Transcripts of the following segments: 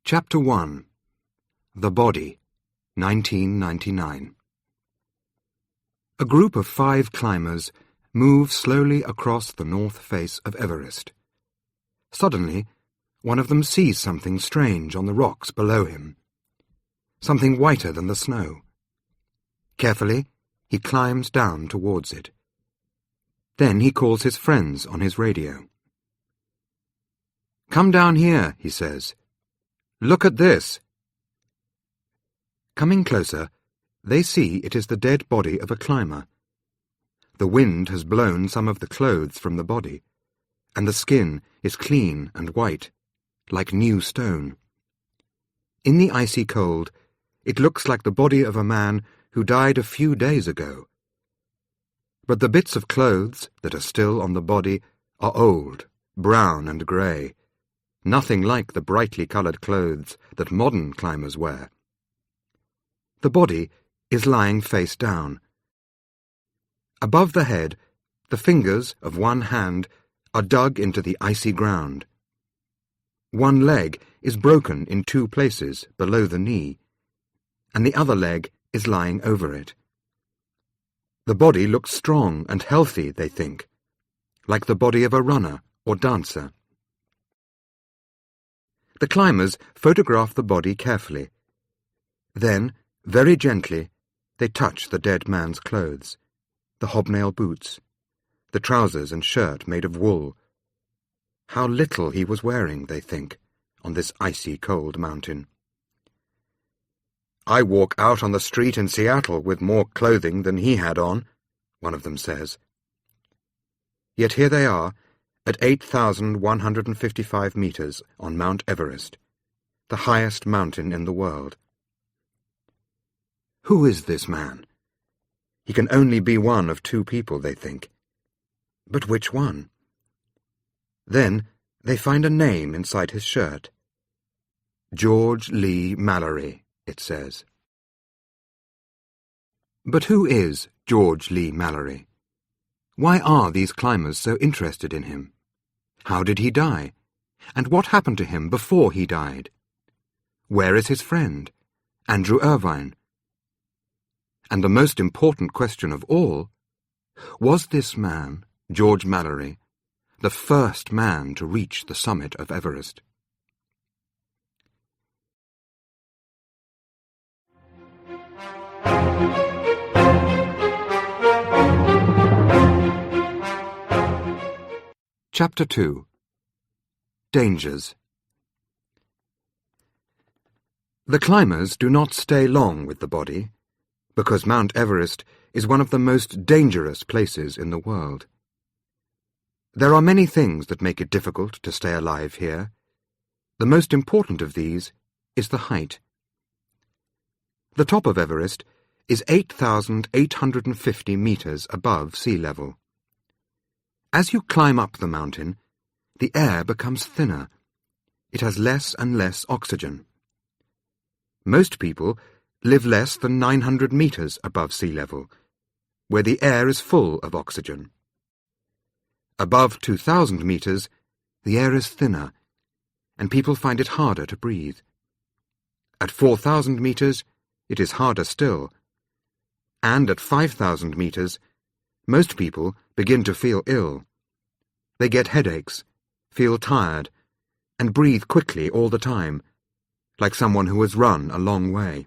Chapter 1. The Body, 1999. A group of 5 climbers move slowly across the north face of Everest. Suddenly, one of them sees something strange on the rocks below him. Something whiter than the snow. Carefully, he climbs down towards it. Then he calls his friends on his radio. "Come down here," he says. "Look at this." Coming closer, they see it is the dead body of a climber. The wind has blown some of the clothes from the body, and the skin is clean and white, like new stone. In the icy cold, it looks like the body of a man who died a few days ago. But the bits of clothes that are still on the body are old, brown and grey, nothing like the brightly coloured clothes that modern climbers wear. The body is lying face down. Above the head, the fingers of one hand are dug into the icy ground. One leg is broken in 2 places below the knee, and the other leg is lying over it. The body looks strong and healthy, they think, like the body of a runner or dancer. The climbers photograph the body carefully. Then, very gently, they touch the dead man's clothes, the hobnail boots, the trousers and shirt made of wool. How little he was wearing, they think, on this icy cold mountain. "I walk out on the street in Seattle with more clothing than he had on," one of them says. Yet here they are, at 8,155 metres on Mount Everest, the highest mountain in the world. Who is this man? He can only be one of 2 people, they think. But which one? Then they find a name inside his shirt. George Lee Mallory, it says. But who is George Lee Mallory? Why are these climbers so interested in him? How did he die? And what happened to him before he died? Where is his friend, Andrew Irvine? And the most important question of all, was this man, George Mallory, the first man to reach the summit of Everest? Chapter 2. Dangers. The climbers do not stay long with the body, because Mount Everest is one of the most dangerous places in the world. There are many things that make it difficult to stay alive here. The most important of these is the height. The top of Everest is 8,850 metres above sea level. As you climb up the mountain, the air becomes thinner. It has less and less oxygen. Most people live less than 900 metres above sea level, where the air is full of oxygen. Above 2,000 metres, the air is thinner, and people find it harder to breathe. At 4,000 metres, it is harder still. And at 5,000 metres, most people begin to feel ill. They get headaches, feel tired, and breathe quickly all the time, like someone who has run a long way.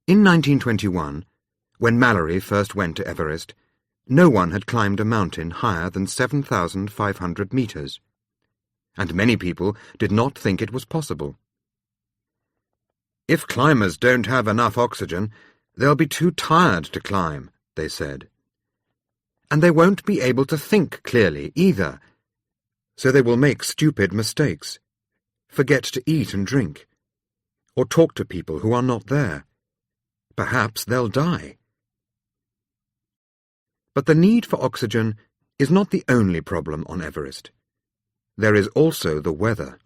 In 1921, when Mallory first went to Everest, no one had climbed a mountain higher than 7,500 metres, and many people did not think it was possible. "If climbers don't have enough oxygen, they'll be too tired to climb," they said. "And they won't be able to think clearly either, so they will make stupid mistakes, forget to eat and drink, or talk to people who are not there. Perhaps they'll die." But the need for oxygen is not the only problem on Everest. There is also the weather.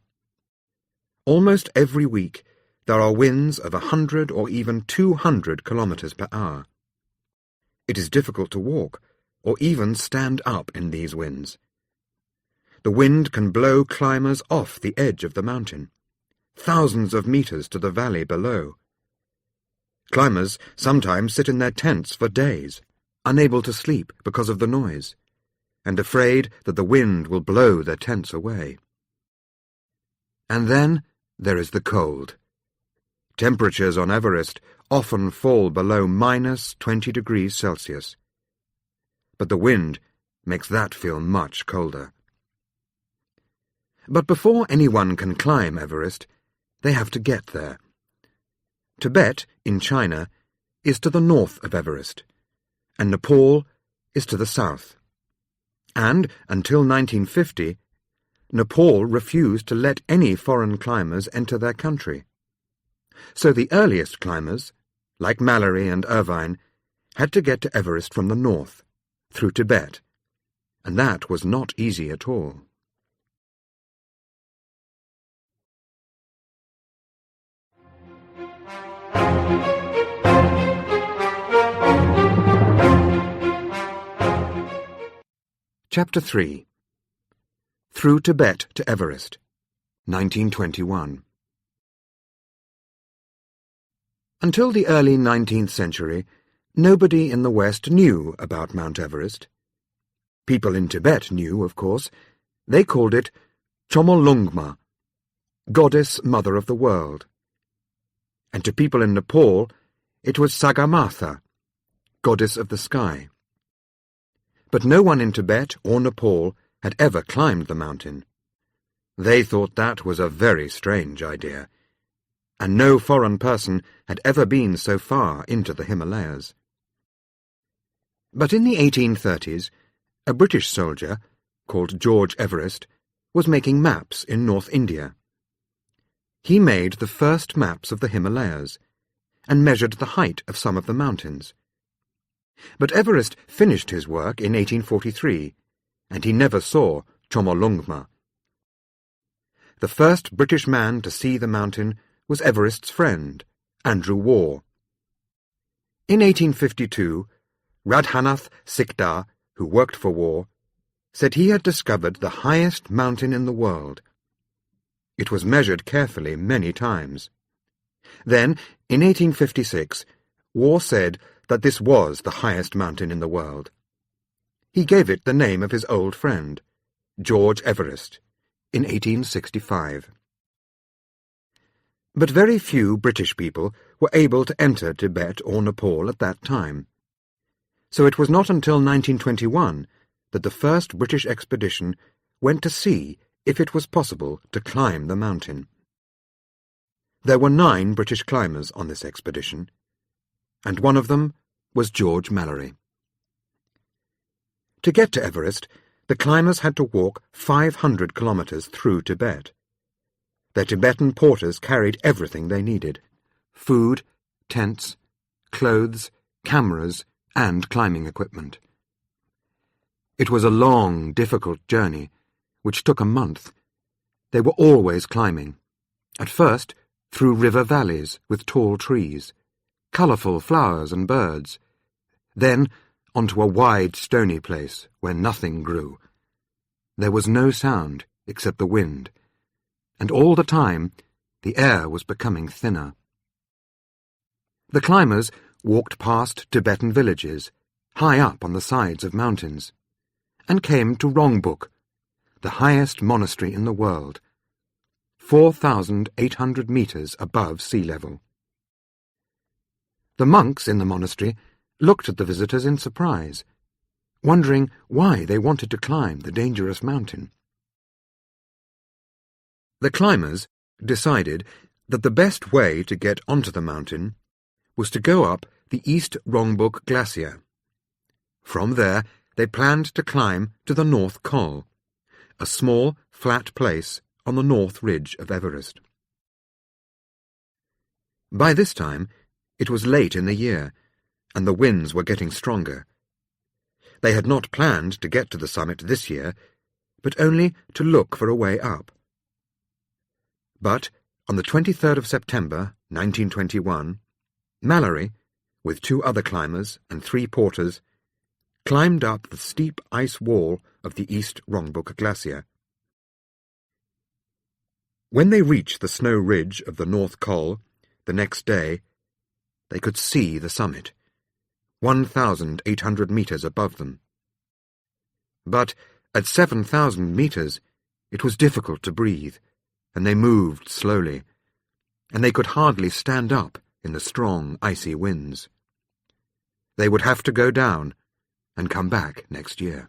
Almost every week, there are winds of 100 or even 200 kilometers per hour. It is difficult to walk, or even stand up in these winds. The wind can blow climbers off the edge of the mountain, thousands of meters to the valley below. Climbers sometimes sit in their tents for days, unable to sleep because of the noise, and afraid that the wind will blow their tents away. And then there is the cold. Temperatures on Everest often fall below -20 degrees Celsius. But the wind makes that feel much colder. But before anyone can climb Everest, they have to get there. Tibet, in China, is to the north of Everest, and Nepal is to the south. And, until 1950, Nepal refused to let any foreign climbers enter their country. So the earliest climbers, like Mallory and Irvine, had to get to Everest from the north, through Tibet, and that was not easy at all. Chapter 3. Through Tibet to Everest, 1921. Until the early 19th century, nobody in the West knew about Mount Everest. People in Tibet knew, of course. They called it Chomolungma, Goddess Mother of the World. And to people in Nepal, it was Sagarmatha, Goddess of the Sky. But no one in Tibet or Nepal had ever climbed the mountain. They thought that was a very strange idea, and no foreign person had ever been so far into the Himalayas. But in the 1830s, a British soldier, called George Everest, was making maps in North India. He made the first maps of the Himalayas, and measured the height of some of the mountains. But Everest finished his work in 1843, and he never saw Chomolungma. The first British man to see the mountain was Everest's friend, Andrew Waugh. In 1852, Radhanath Sikdar, who worked for Waugh, said he had discovered the highest mountain in the world. It was measured carefully many times. Then, in 1856, Waugh said that this was the highest mountain in the world. He gave it the name of his old friend, George Everest, in 1865. But very few British people were able to enter Tibet or Nepal at that time. So it was not until 1921 that the first British expedition went to see if it was possible to climb the mountain. There were 9 British climbers on this expedition, and one of them was George Mallory. To get to Everest, the climbers had to walk 500 kilometers through Tibet. Their Tibetan porters carried everything they needed: food, tents, clothes, cameras, and climbing equipment. It was a long, difficult journey, which took a month. They were always climbing, at first through river valleys with tall trees, colourful flowers and birds, then onto a wide stony place where nothing grew. There was no sound except the wind, and all the time the air was becoming thinner. The climbers walked past Tibetan villages, high up on the sides of mountains, and came to Rongbuk, the highest monastery in the world, 4,800 meters above sea level. The monks in the monastery looked at the visitors in surprise, wondering why they wanted to climb the dangerous mountain. The climbers decided that the best way to get onto the mountain was to go up the East Rongbuk Glacier. From there, they planned to climb to the North Col, a small, flat place on the north ridge of Everest. By this time, it was late in the year, and the winds were getting stronger. They had not planned to get to the summit this year, but only to look for a way up. But, On the 23rd of September, 1921, Mallory, with 2 other climbers and 3 porters, climbed up the steep ice wall of the East Rongbuk Glacier. When they reached the snow ridge of the North Col the next day, they could see the summit, 1,800 metres above them. But at 7,000 metres, it was difficult to breathe, and they moved slowly, and they could hardly stand up in the strong, icy winds. They would have to go down and come back next year.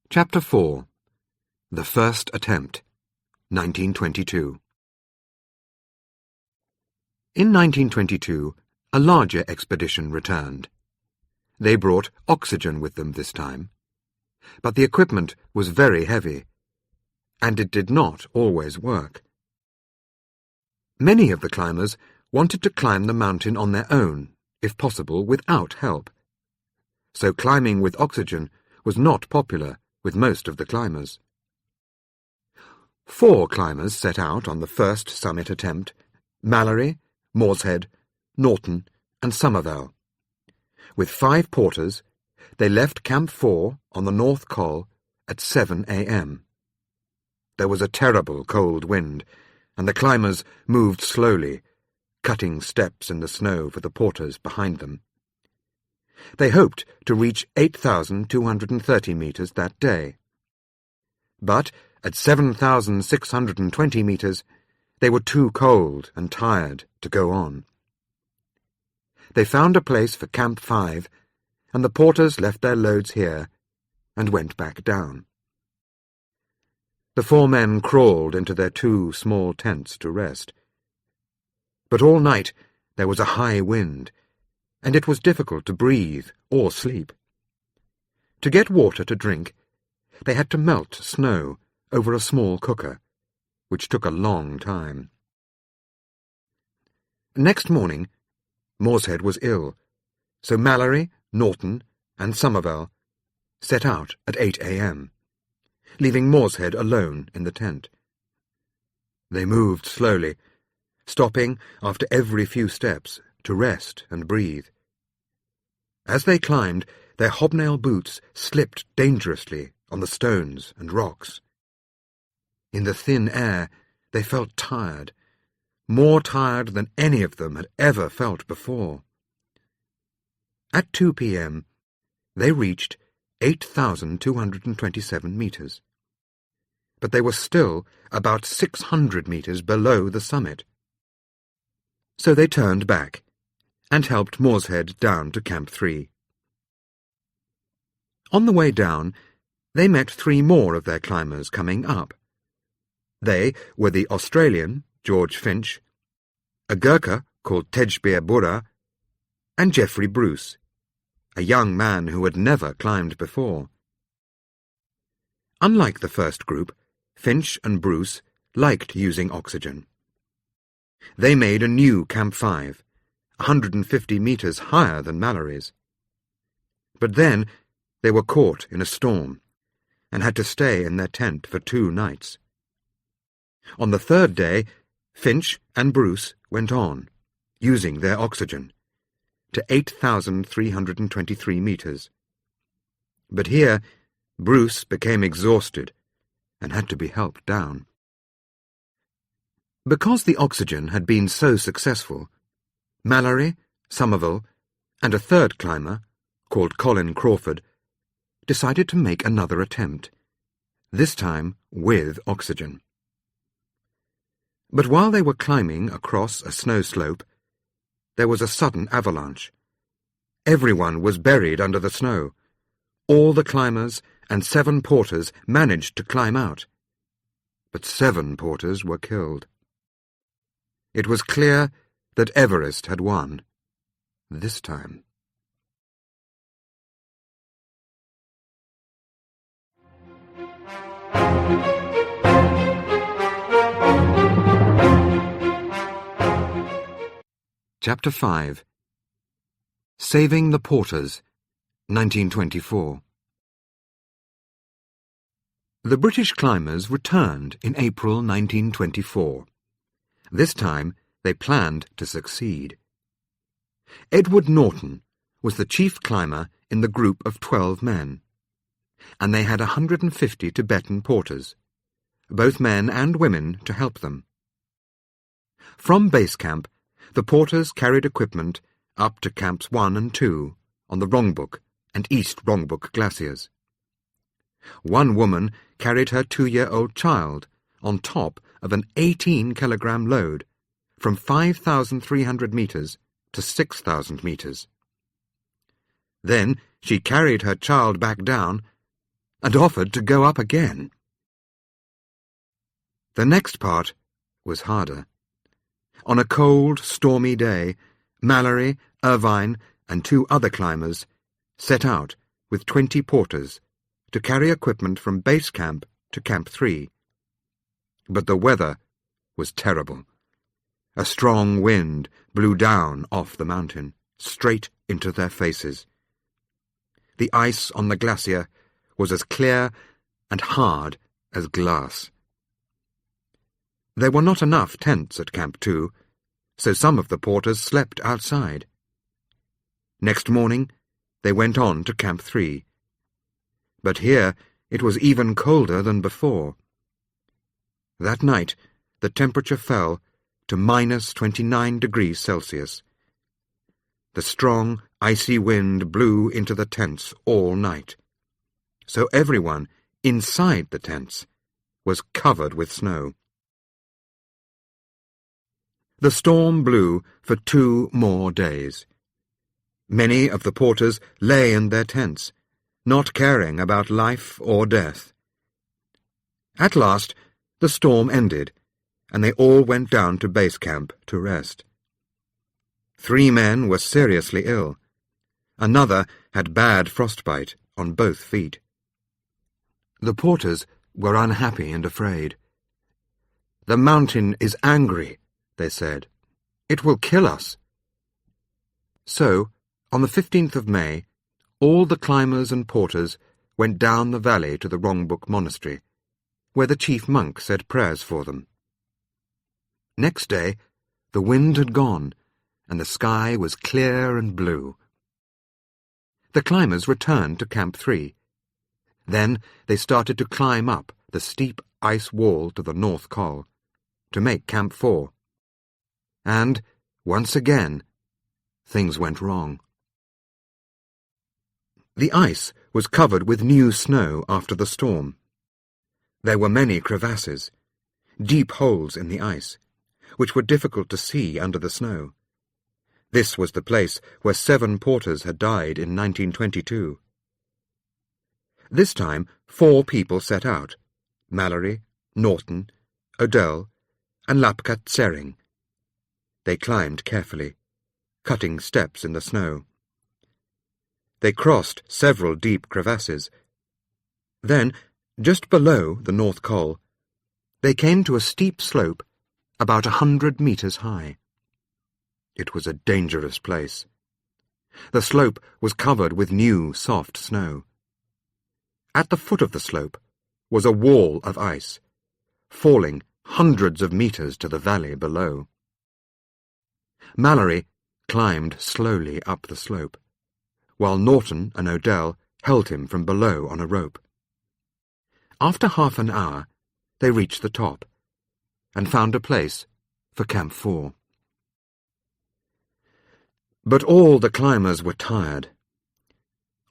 Chapter 4. The First Attempt, 1922. In 1922, a larger expedition returned. They brought oxygen with them this time, but the equipment was very heavy, and it did not always work. Many of the climbers wanted to climb the mountain on their own, if possible without help. So climbing with oxygen was not popular with most of the climbers. 4 climbers set out on the first summit attempt: Mallory, Morshead, Norton, and Somerville. With 5 porters, they left Camp 4 on the North Col at 7 a.m. There was a terrible cold wind, and the climbers moved slowly, cutting steps in the snow for the porters behind them. They hoped to reach 8,230 metres that day. But at 7,620 metres, they were too cold and tired to go on. They found a place for Camp 5, and the porters left their loads here and went back down. The 4 men crawled into their 2 small tents to rest. But all night there was a high wind, and it was difficult to breathe or sleep. To get water to drink, they had to melt snow over a small cooker, which took a long time. Next morning, Morshead was ill, so Mallory, Norton, and Somerville set out at 8 a.m., leaving Morshead alone in the tent. They moved slowly, stopping after every few steps to rest and breathe. As they climbed, their hobnail boots slipped dangerously on the stones and rocks. In the thin air, they felt tired, more tired than any of them had ever felt before. At 2 p.m., they reached 8,227 metres. But they were still about 600 metres below the summit. So they turned back and helped Morshead down to Camp 3. On the way down, they met 3 more of their climbers coming up. They were the Australian, George Finch, a Gurkha called Tejbir Burra, and Geoffrey Bruce, a young man who had never climbed before. Unlike the first group, Finch and Bruce liked using oxygen. They made a new Camp 5, 150 metres higher than Mallory's. But then they were caught in a storm and had to stay in their tent for 2 nights. On the 3rd day, Finch and Bruce went on, using their oxygen, to 8,323 metres. But here, Bruce became exhausted and had to be helped down. Because the oxygen had been so successful, Mallory, Somerville, and a 3rd climber, called Colin Crawford, decided to make another attempt, this time with oxygen. But while they were climbing across a snow slope, there was a sudden avalanche. Everyone was buried under the snow. All the climbers and 7 porters managed to climb out, but 7 porters were killed. It was clear that Everest had won, this time. Chapter 5. Saving the Porters, 1924. The British climbers returned in April 1924. This time they planned to succeed. Edward Norton was the chief climber in the group of 12 men, and they had 150 Tibetan porters, both men and women, to help them. From base camp, the porters carried equipment up to Camps 1 and 2 on the Rongbuk and East Rongbuk glaciers. One woman carried her 2-year-old child on top of an 18-kilogram load from 5,300 meters to 6,000 meters. Then she carried her child back down and offered to go up again. The next part was harder. On a cold, stormy day, Mallory, Irvine, and 2 other climbers set out with 20 porters to carry equipment from base camp to Camp 3. But the weather was terrible. A strong wind blew down off the mountain, straight into their faces. The ice on the glacier was as clear and hard as glass. There were not enough tents at Camp 2, so some of the porters slept outside. Next morning, they went on to Camp 3. But here it was even colder than before. That night, the temperature fell to -29 degrees Celsius. The strong, icy wind blew into the tents all night, so everyone inside the tents was covered with snow. The storm blew for 2 more days. Many of the porters lay in their tents, not caring about life or death. At last, the storm ended, and they all went down to base camp to rest. 3 men were seriously ill. Another had bad frostbite on both feet. The porters were unhappy and afraid. "The mountain is angry," they said. "It will kill us." So, on the 15th of May, all the climbers and porters went down the valley to the Rongbuk monastery, where the chief monk said prayers for them. Next day, the wind had gone, and the sky was clear and blue. The climbers returned to Camp 3. Then they started to climb up the steep ice wall to the North Col, to make Camp 4. And, once again, things went wrong. The ice was covered with new snow after the storm. There were many crevasses, deep holes in the ice, which were difficult to see under the snow. This was the place where 7 porters had died in 1922. This time 4 people set out: Mallory, Norton, Odell, and Lapka Tsering. They climbed carefully, cutting steps in the snow. They crossed several deep crevasses. Then, just below the North Col, they came to a steep slope about 100 meters high. It was a dangerous place. The slope was covered with new, soft snow. At the foot of the slope was a wall of ice, falling hundreds of meters to the valley below. Mallory climbed slowly up the slope, while Norton and Odell held him from below on a rope. After half an hour, they reached the top and found a place for Camp 4. But all the climbers were tired.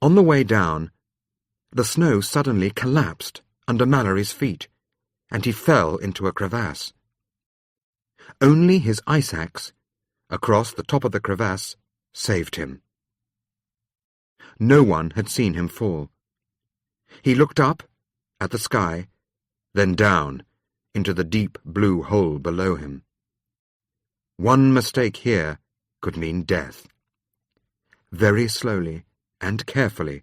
On the way down, the snow suddenly collapsed under Mallory's feet, and he fell into a crevasse. Only his ice axe, across the top of the crevasse, saved him. No one had seen him fall. He looked up at the sky, then down into the deep blue hole below him. One mistake here could mean death. Very slowly and carefully,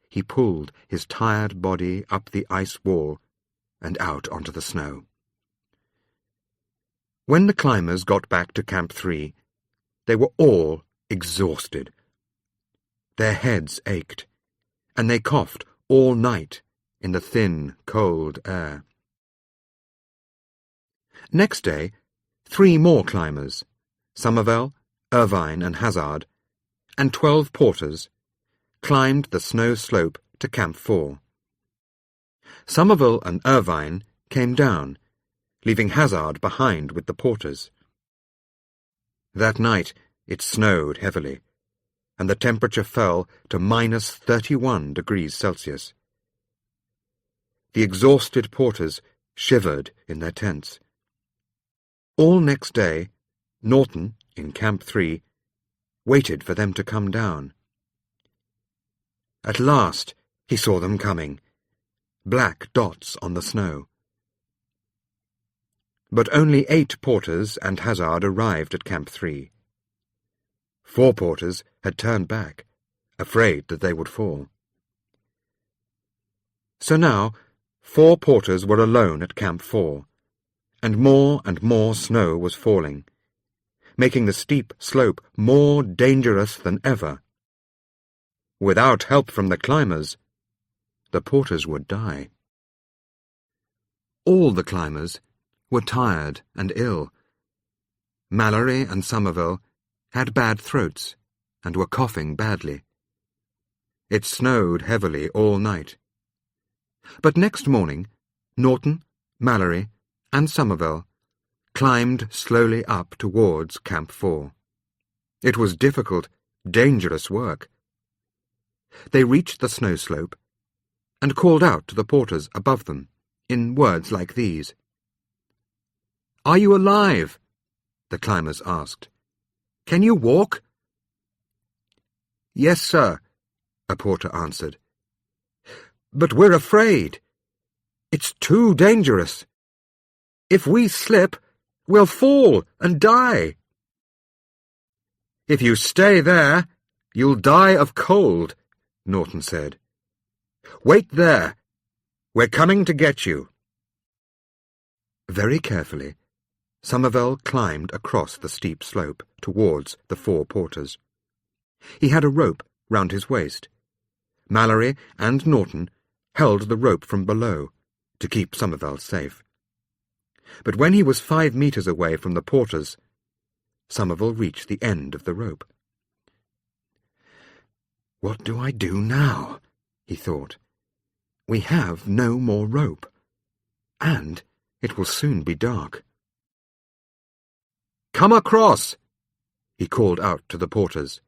he pulled his tired body up the ice wall and out onto the snow. When the climbers got back to Camp 3, they were all exhausted. Their heads ached, and they coughed all night in the thin, cold air. Next day, 3 more climbers, Somerville, Irvine and Hazard, and 12 porters, climbed the snow slope to Camp 4. Somerville and Irvine came down, leaving Hazard behind with the porters. That night it snowed heavily, and the temperature fell to -31 degrees Celsius. The exhausted porters shivered in their tents. All next day, Norton, in Camp 3, waited for them to come down. At last he saw them coming, black dots on the snow. But only 8 porters and Hazard arrived at Camp 3. 4 porters had turned back, afraid that they would fall. So now 4 porters were alone at Camp 4, and more snow was falling, making the steep slope more dangerous than ever. Without help from the climbers, the porters would die. All the climbers were tired and ill. Mallory and Somerville had bad throats and were coughing badly. It snowed heavily all night. But next morning, Norton, Mallory, and Somerville climbed slowly up towards Camp 4. It was difficult, dangerous work. They reached the snow slope and called out to the porters above them in words like these. "Are you alive?" the climbers asked. "Can you walk?" "Yes, sir," a porter answered. "But we're afraid. It's too dangerous. If we slip, we'll fall and die." "If you stay there, you'll die of cold," Norton said. "Wait there. We're coming to get you." Very carefully, Somerville climbed across the steep slope towards the 4 porters. He had a rope round his waist. Mallory and Norton held the rope from below to keep Somerville safe. But when he was 5 meters away from the porters, Somerville reached the end of the rope. "What do I do now?" he thought. "We have no more rope, and it will soon be dark." "Come across," he called out to the porters.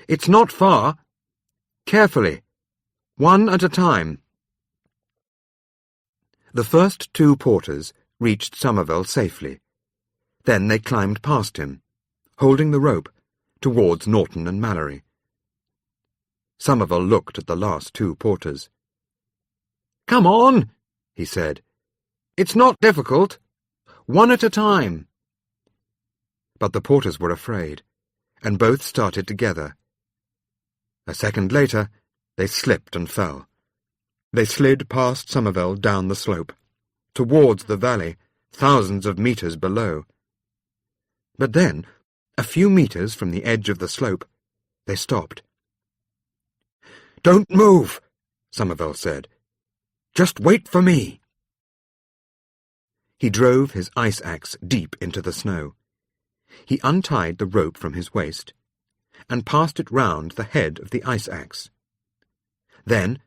"It's not far. Carefully, one at a time." The first 2 porters reached Somerville safely. Then they climbed past him, holding the rope, towards Norton and Mallory. Somerville looked at the last 2 porters. "Come on," he said. "It's not difficult. One at a time." But the porters were afraid, and both started together. A second later, they slipped and fell. They slid past Somerville down the slope, towards the valley, thousands of meters below. But then, a few meters from the edge of the slope, they stopped. "Don't move," Somerville said. "Just wait for me." He drove his ice axe deep into the snow. He untied the rope from his waist and passed it round the head of the ice axe. Then,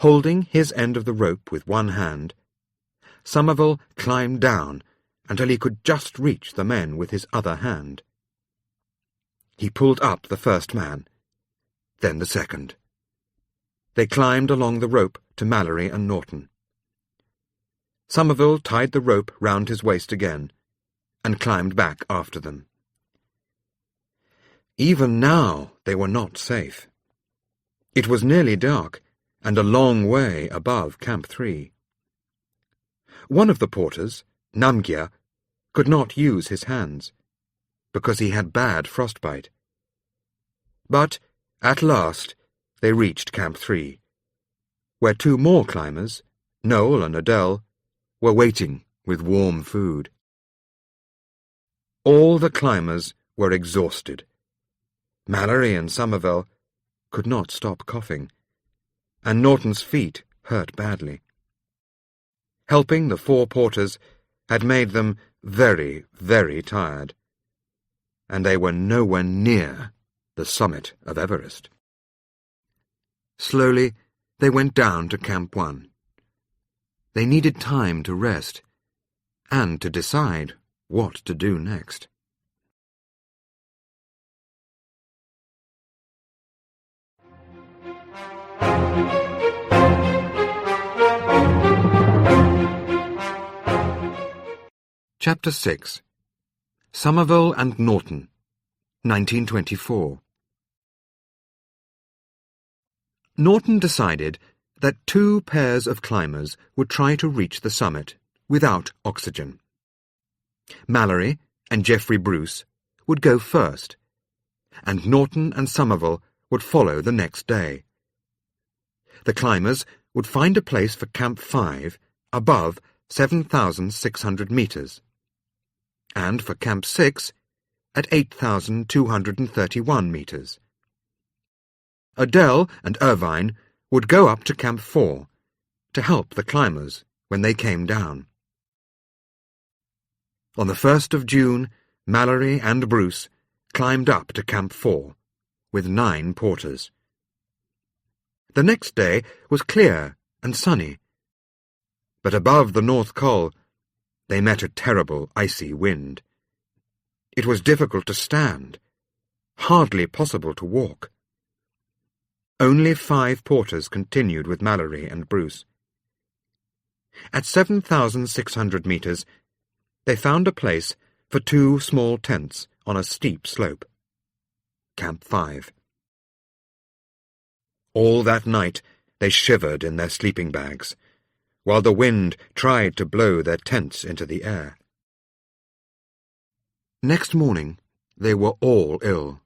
holding his end of the rope with one hand, Somerville climbed down until he could just reach the men with his other hand. He pulled up the first man, then the second. They climbed along the rope to Mallory and Norton. Somerville tied the rope round his waist again and climbed back after them. Even now they were not safe. It was nearly dark and a long way above Camp 3. One of the porters, Namgyar, could not use his hands, because he had bad frostbite. But, at last, they reached Camp 3, where 2 more climbers, Noel and Adele, were waiting with warm food. All the climbers were exhausted. Mallory and Somerville could not stop coughing, and Norton's feet hurt badly. Helping the 4 porters had made them very, very tired, and they were nowhere near the summit of Everest. Slowly, they went down to Camp 1. They needed time to rest and to decide what to do next. Chapter 6. Somerville and Norton, 1924. Norton decided that 2 pairs of climbers would try to reach the summit without oxygen. Mallory and Geoffrey Bruce would go first, and Norton and Somerville would follow the next day. The climbers would find a place for Camp 5 above 7,600 metres, and for Camp 6 at 8,231 metres. Adele and Irvine would go up to Camp 4 to help the climbers when they came down. On the 1st of June, Mallory and Bruce climbed up to Camp 4 with 9 porters. The next day was clear and sunny, but above the North Col they met a terrible icy wind. It was difficult to stand, hardly possible to walk. Only 5 porters continued with Mallory and Bruce. At 7,600 metres, they found a place for 2 small tents on a steep slope. Camp 5. All that night they shivered in their sleeping bags, while the wind tried to blow their tents into the air. Next morning, they were all ill.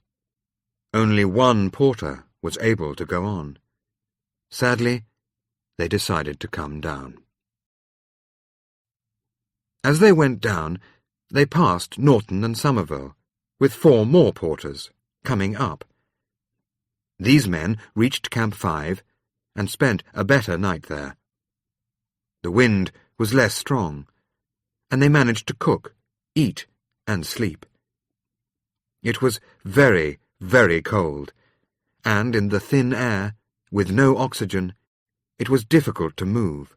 Only 1 porter was able to go on. Sadly, they decided to come down. As they went down, they passed Norton and Somerville, with 4 more porters, coming up. These men reached Camp 5 and spent a better night there. The wind was less strong, and they managed to cook, eat, and sleep. It was very, very cold, and in the thin air, with no oxygen, it was difficult to move.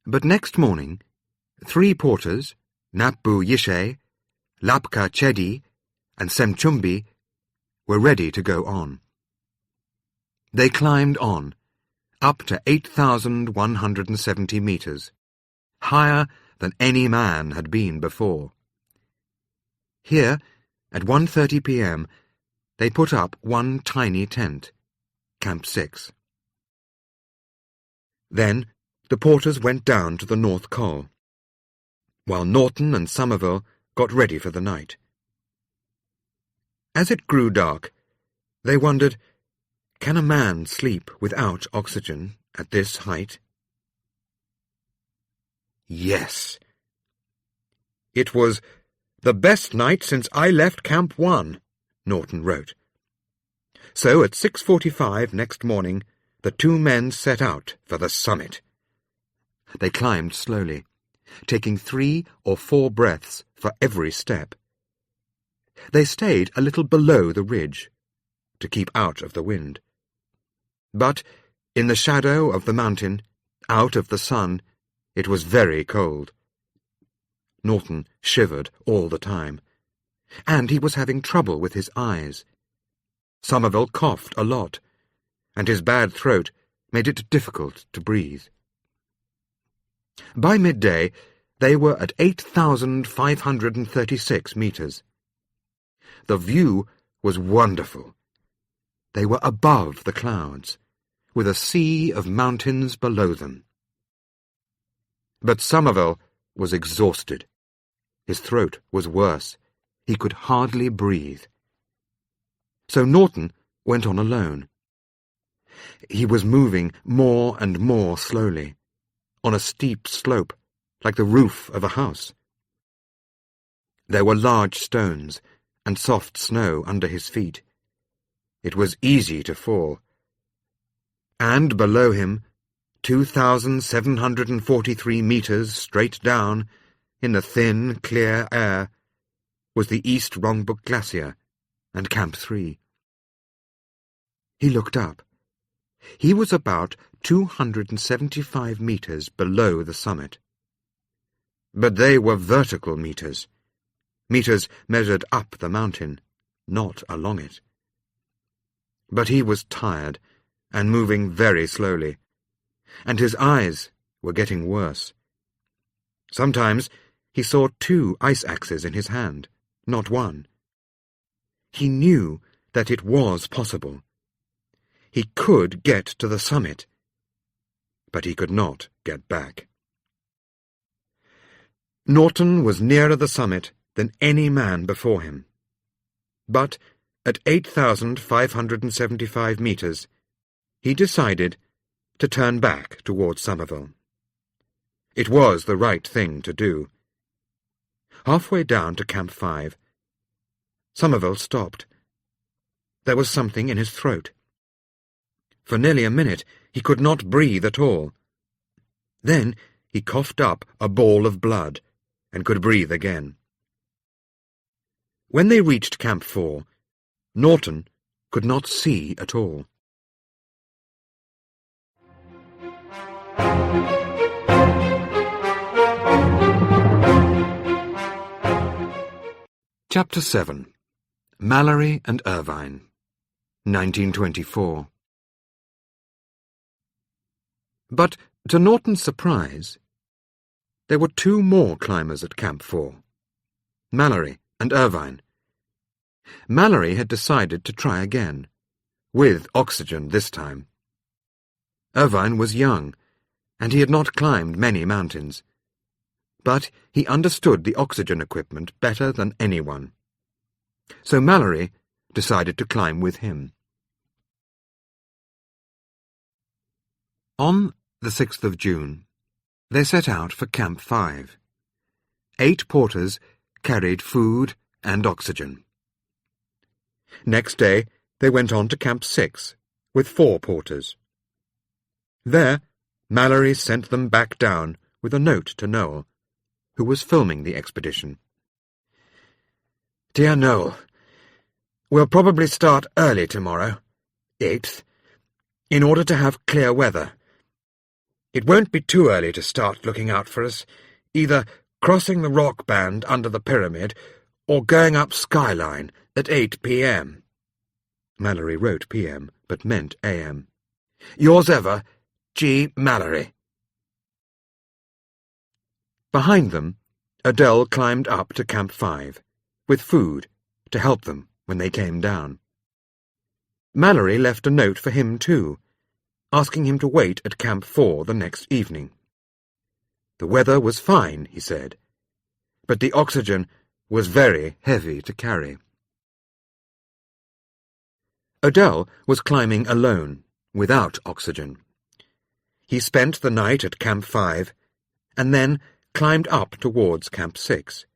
But next morning, 3 porters, Napbu Yishe, Lapka Chedi, and Semchumbi, were ready to go on. They climbed on, up to 8,170 metres, higher than any man had been before. Here, at 1:30 p.m., they put up 1 tiny tent, Camp 6. Then the porters went down to the North Col, while Norton and Somerville got ready for the night. As it grew dark, they wondered, can a man sleep without oxygen at this height? Yes. It was the best night since I left Camp 1, Norton wrote. So at 6:45 next morning, the 2 men set out for the summit. They climbed slowly, taking 3 or 4 breaths for every step. They stayed a little below the ridge, to keep out of the wind. But in the shadow of the mountain, out of the sun, it was very cold. Norton shivered all the time, and he was having trouble with his eyes. Somerville coughed a lot, and his bad throat made it difficult to breathe. By midday, they were at 8,536 metres. The view was wonderful. They were above the clouds, with a sea of mountains below them. But Somerville was exhausted. His throat was worse. He could hardly breathe. So Norton went on alone. He was moving more and more slowly, on a steep slope, like the roof of a house. There were large stones and soft snow under his feet. It was easy to fall. And below him, 2,743 meters straight down, in the thin, clear air, was the East Rongbuk Glacier and Camp 3. He looked up. He was about 275 meters below the summit. But they were vertical meters. Meters measured up the mountain, not along it. But he was tired and moving very slowly, and his eyes were getting worse. Sometimes he saw 2 ice axes in his hand, not one. He knew that it was possible. He could get to the summit, but he could not get back. Norton was nearer the summit than any man before him. But at 8,575 meters, he decided to turn back towards Somerville. It was the right thing to do. Halfway down to Camp 5, Somerville stopped. There was something in his throat. For nearly a minute he could not breathe at all. Then he coughed up a ball of blood and could breathe again. When they reached Camp 4, Norton could not see at all. Chapter 7. Mallory and Irvine, 1924. But, to Norton's surprise, there were 2 more climbers at Camp 4, Mallory and Irvine. Mallory had decided to try again, with oxygen this time. Irvine was young, and he had not climbed many mountains, but he understood the oxygen equipment better than anyone. So Mallory decided to climb with him. On the 6th of June, they set out for Camp 5. 8 porters carried food and oxygen. Next day, they went on to Camp 6 with 4 porters. There, Mallory sent them back down with a note to Noel, who was filming the expedition. Dear Noel, we'll probably start early tomorrow, 8th, in order to have clear weather. It won't be too early to start looking out for us, either crossing the rock band under the pyramid or going up Skyline at 8 p.m. Mallory wrote p.m., but meant a.m. Yours ever, G. Mallory. Behind them, Adele climbed up to Camp 5, with food to help them when they came down. Mallory left a note for him too, asking him to wait at Camp 4 the next evening. The weather was fine, he said, but the oxygen was very heavy to carry. Adele was climbing alone, without oxygen. He spent the night at Camp 5, and then climbed up towards Camp 6.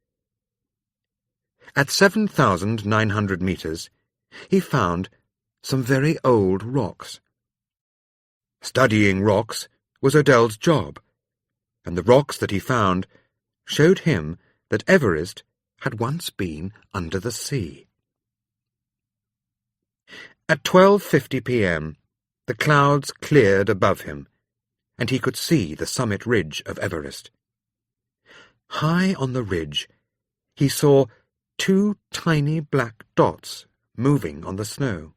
At 7,900 meters, he found some very old rocks. Studying rocks was Adele's job, and the rocks that he found showed him that Everest had once been under the sea. At 12:50 p.m., the clouds cleared above him, and he could see the summit ridge of Everest. High on the ridge, he saw 2 tiny black dots moving on the snow.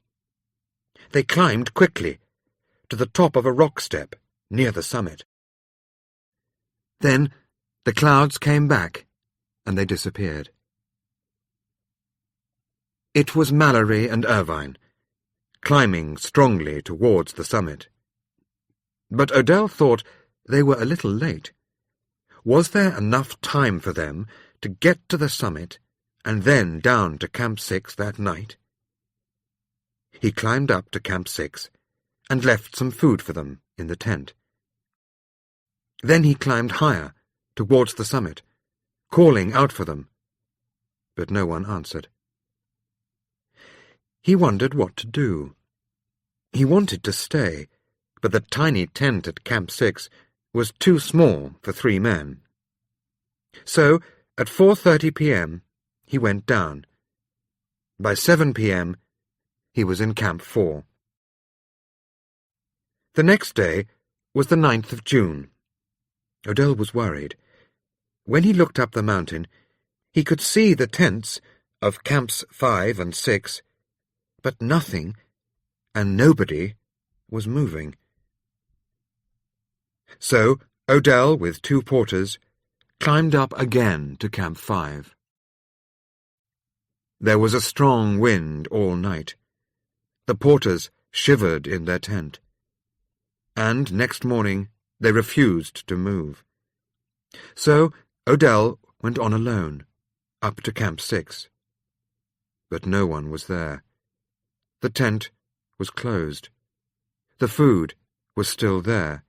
They climbed quickly to the top of a rock step near the summit. Then the clouds came back, and they disappeared. It was Mallory and Irvine, climbing strongly towards the summit. But Adele thought they were a little late. Was there enough time for them to get to the summit and then down to Camp 6 that night? He climbed up to Camp 6 and left some food for them in the tent. Then he climbed higher towards the summit, calling out for them, but no one answered. He wondered what to do. He wanted to stay, but the tiny tent at Camp 6 was too small for 3 men. So, at 4:30 p.m., he went down. By 7 p.m., he was in Camp 4. The next day was the 9th of June. O'Dell was worried. When he looked up the mountain, he could see the tents of Camps 5 and 6, but nothing and nobody was moving. So O'Dell, with 2 porters, climbed up again to Camp 5. There was a strong wind all night. The porters shivered in their tent. And next morning they refused to move. So O'Dell went on alone, up to Camp 6. But no one was there. The tent was closed. The food was still there.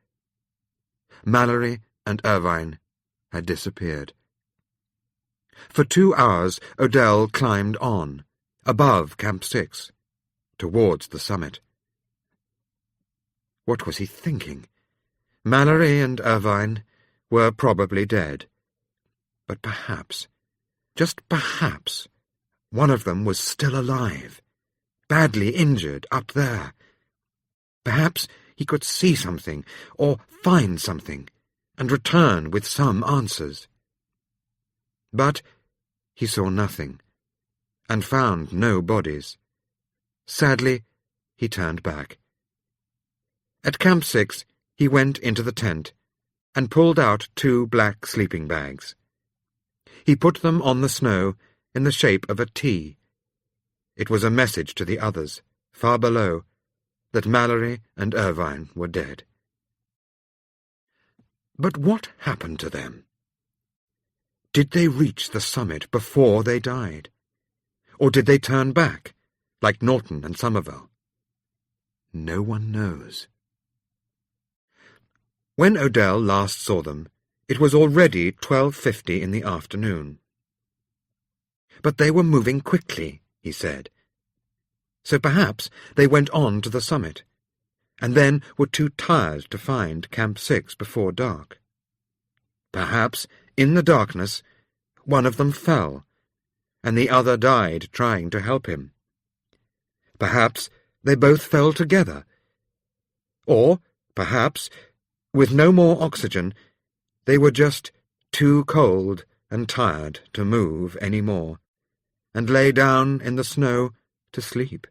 Mallory and Irvine had disappeared. For 2 hours O'Dell climbed on, above Camp 6, towards the summit. What was he thinking? Mallory and Irvine were probably dead. But perhaps, just perhaps, one of them was still alive, badly injured up there. Perhaps he could see something, or find something, and return with some answers. But he saw nothing, and found no bodies. Sadly, he turned back. At Camp 6, he went into the tent and pulled out 2 black sleeping bags. He put them on the snow in the shape of a T. It was a message to the others, far below, that Mallory and Irvine were dead. But what happened to them? Did they reach the summit before they died? Or did they turn back, like Norton and Somerville? No one knows. When O'Dell last saw them, it was already 12:50 in the afternoon. But they were moving quickly, he said. So perhaps they went on to the summit, and then were too tired to find Camp 6 before dark. Perhaps, in the darkness, one of them fell, and the other died trying to help him. Perhaps they both fell together. Or, perhaps, with no more oxygen, they were just too cold and tired to move any more, and lay down in the snow to sleep.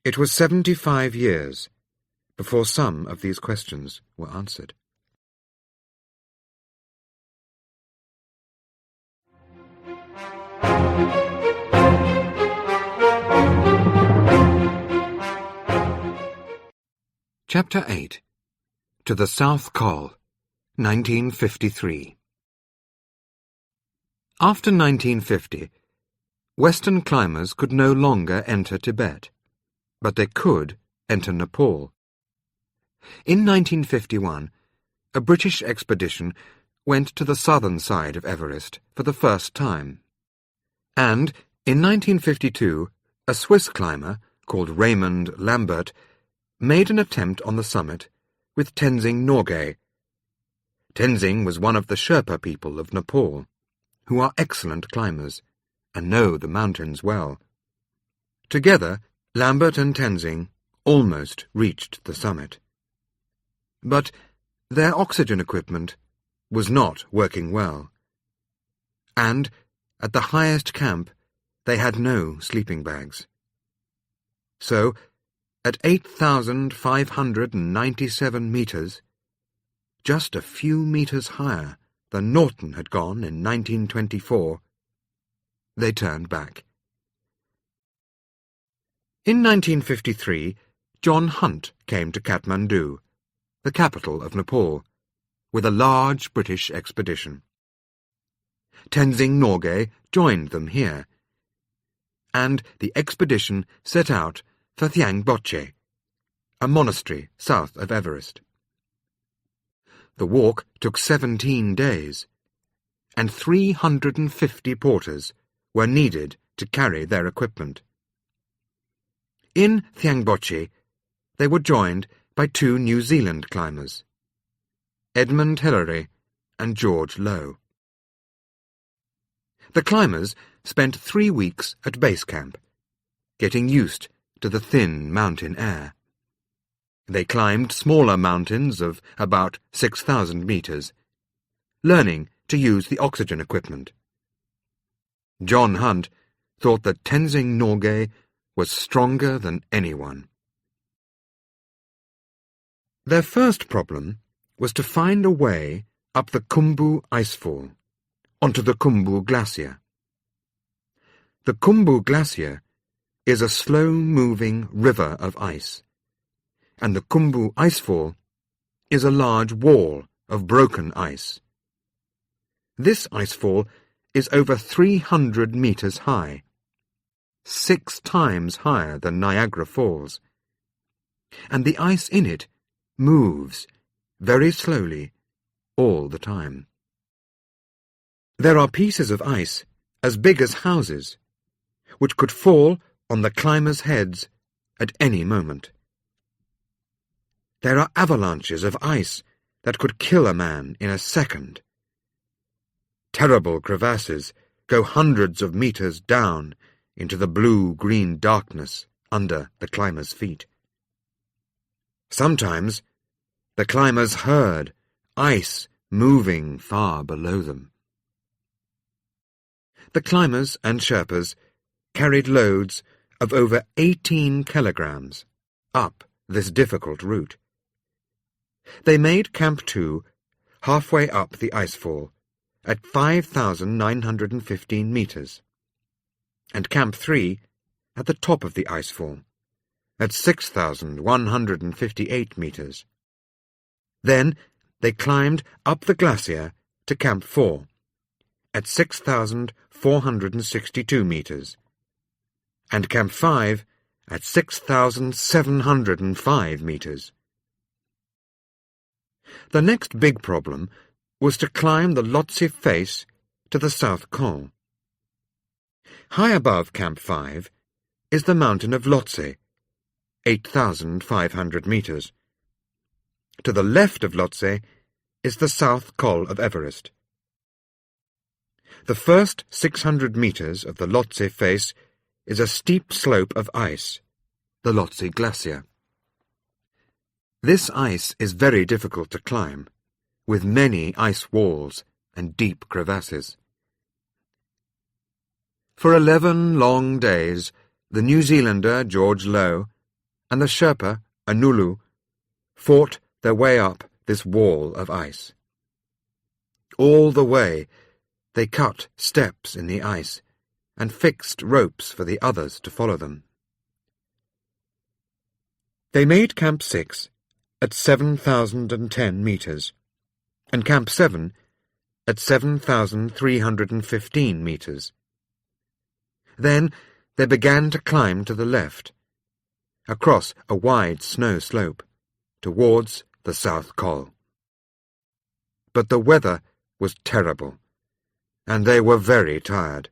It was 75 years before some of these questions were answered. Chapter 8. To the South Col, 1953. After 1950, Western climbers could no longer enter Tibet, but they could enter Nepal. In 1951, a British expedition went to the southern side of Everest for the first time. And, in 1952, a Swiss climber, called Raymond Lambert, made an attempt on the summit with Tenzing Norgay. Tenzing was one of the Sherpa people of Nepal, who are excellent climbers and know the mountains well. Together, Lambert and Tenzing almost reached the summit. But their oxygen equipment was not working well. And, at the highest camp, they had no sleeping bags. So, at 8,597 meters, just a few meters higher than Norton had gone in 1924, they turned back. In 1953, John Hunt came to Kathmandu, the capital of Nepal, with a large British expedition. Tenzing Norgay joined them here, and the expedition set out for Thiangboche, a monastery south of Everest. The walk took 17 days, and 350 porters were needed to carry their equipment. In Thiangboche, they were joined by 2 New Zealand climbers, Edmund Hillary and George Lowe. The climbers spent 3 weeks at base camp, getting used to the thin mountain air. They climbed smaller mountains of about 6,000 meters, learning to use the oxygen equipment. John Hunt thought that Tenzing Norgay was stronger than anyone. Their first problem was to find a way up the Khumbu icefall onto the Khumbu Glacier. The Khumbu Glacier is a slow-moving river of ice, and the Khumbu icefall is a large wall of broken ice. This icefall is over 300 meters high, 6 times higher than Niagara Falls, and the ice in it moves very slowly all the time. There are pieces of ice as big as houses, which could fall on the climbers' heads at any moment. There are avalanches of ice that could kill a man in a second. Terrible crevasses go hundreds of meters down into the blue-green darkness under the climbers' feet. Sometimes the climbers heard ice moving far below them. The climbers and Sherpas carried loads of over 18 kilograms up this difficult route. They made Camp 2 halfway up the icefall at 5,915 meters, and Camp 3 at the top of the icefall at 6,158 meters. Then they climbed up the glacier to Camp 4 at 6,462 meters, and Camp 5 at 6,705 meters. The next big problem was to climb the Lhotse face to the South Col. High above Camp 5 is the mountain of Lhotse, 8,500 meters. To the left of Lhotse is the South Col of Everest. The first 600 meters of the Lhotse face is a steep slope of ice, the Lhotse Glacier. This ice is very difficult to climb, with many ice walls and deep crevasses. For 11 long days, the New Zealander George Lowe and the Sherpa Anulu fought their way up this wall of ice. All the way, they cut steps in the ice and fixed ropes for the others to follow them. They made Camp 6 at 7,010 meters, and Camp 7 at 7,315 meters. Then they began to climb to the left, across a wide snow slope, towards the South Col. But the weather was terrible, and they were very tired.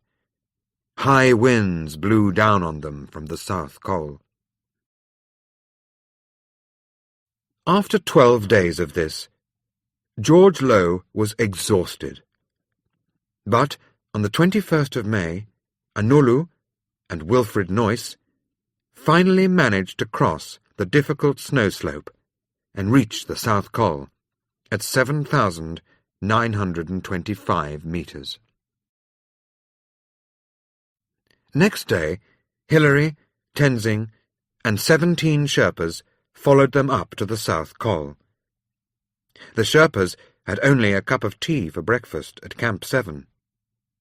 High winds blew down on them from the South Col. After 12 days of this, George Lowe was exhausted. But on the 21st of May, Anulu and Wilfred Noyce finally managed to cross the difficult snow slope and reach the South Col at 7,925 meters. Next day, Hillary, Tenzing, and 17 Sherpas followed them up to the South Col. The Sherpas had only a cup of tea for breakfast at Camp 7,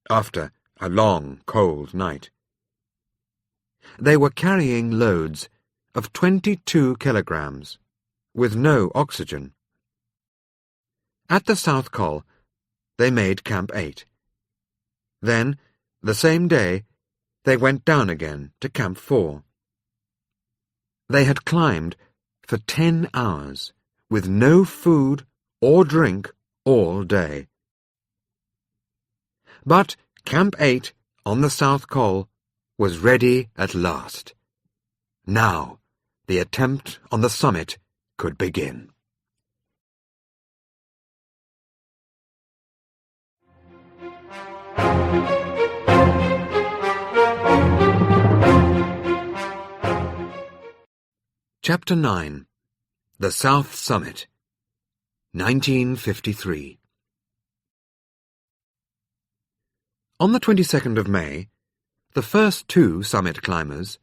after a long, cold night. They were carrying loads of 22 kilograms, with no oxygen. At the South Col, they made Camp 8. Then, the same day, they went down again to Camp 4. They had climbed for 10 hours, with no food or drink all day. But Camp 8 on the South Col was ready at last. Now the attempt on the summit could begin. Chapter 9. The South Summit, 1953. On the 22nd of May, the first two summit climbers,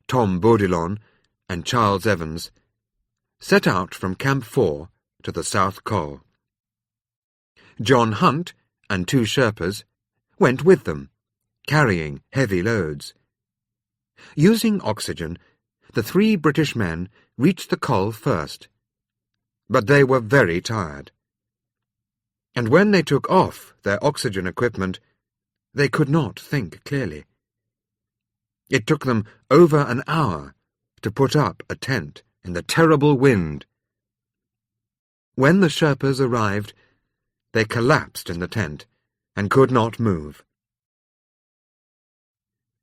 Tom Bourdillon and Charles Evans, set out from Camp 4 to the South Col. John Hunt and two Sherpas went with them, carrying heavy loads. Using oxygen, the three British men reached the col first, but they were very tired. And when they took off their oxygen equipment, they could not think clearly. It took them over an hour to put up a tent in the terrible wind. When the Sherpas arrived, they collapsed in the tent and could not move.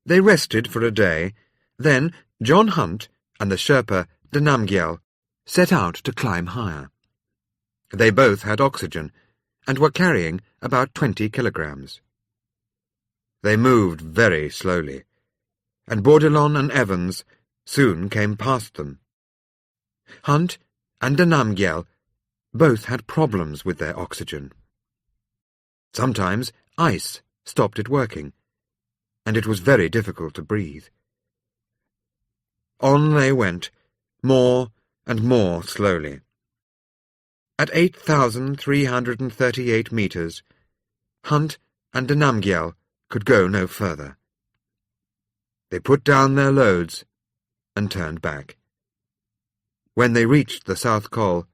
They rested for a day. Then John Hunt and the Sherpa de Namgyel set out to climb higher. They both had oxygen and were carrying about 20 kilograms. They moved very slowly, and Bourdillon and Evans soon came past them. Hunt and de Namgyel both had problems with their oxygen. Sometimes ice stopped it working, and it was very difficult to breathe. On they went, more and more slowly. At 8,338 meters, Hunt and de Namgyel could go no further. They put down their loads and turned back. When they reached the South Col,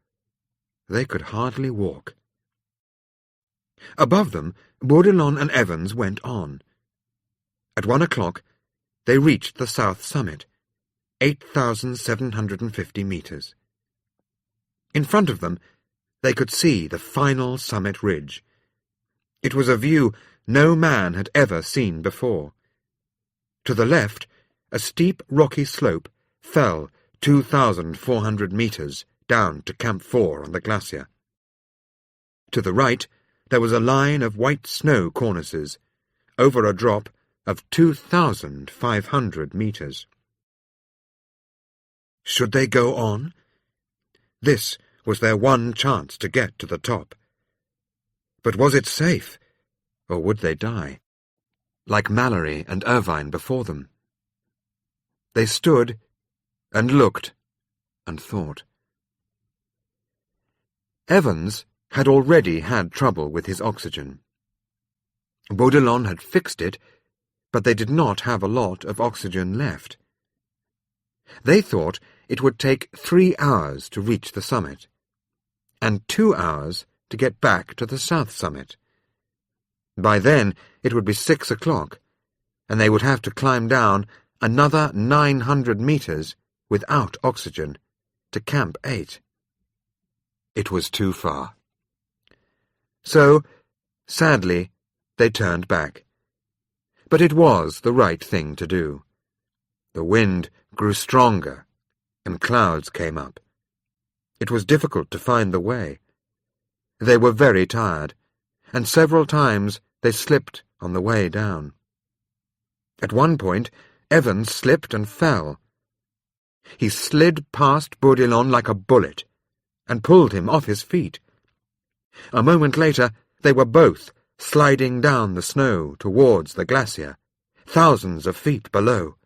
they could hardly walk. Above them, Bourdillon and Evans went on. At 1 o'clock, they reached the south summit, 8,750 meters. In front of them, they could see the final summit ridge. It was a view no man had ever seen before. To the left, a steep rocky slope fell 2,400 meters down to Camp 4 on the glacier. To the right, there was a line of white snow cornices, over a drop of 2,500 meters. Should they go on? This was their one chance to get to the top. But was it safe, or would they die, like Mallory and Irvine before them? They stood and looked and thought. Evans had already had trouble with his oxygen. Bourdillon had fixed it, but they did not have a lot of oxygen left. They thought it would take 3 hours to reach the summit, and 2 hours to get back to the south summit. By then it would be 6 o'clock, and they would have to climb down another 900 meters without oxygen to Camp 8. It was too far. So, sadly, they turned back. But it was the right thing to do. The wind grew stronger, and clouds came up. It was difficult to find the way. They were very tired, and several times they slipped on the way down. At one point, Evans slipped and fell. He slid past Bourdillon like a bullet, and pulled him off his feet. A moment later, they were both sliding down the snow towards the glacier, thousands of feet below.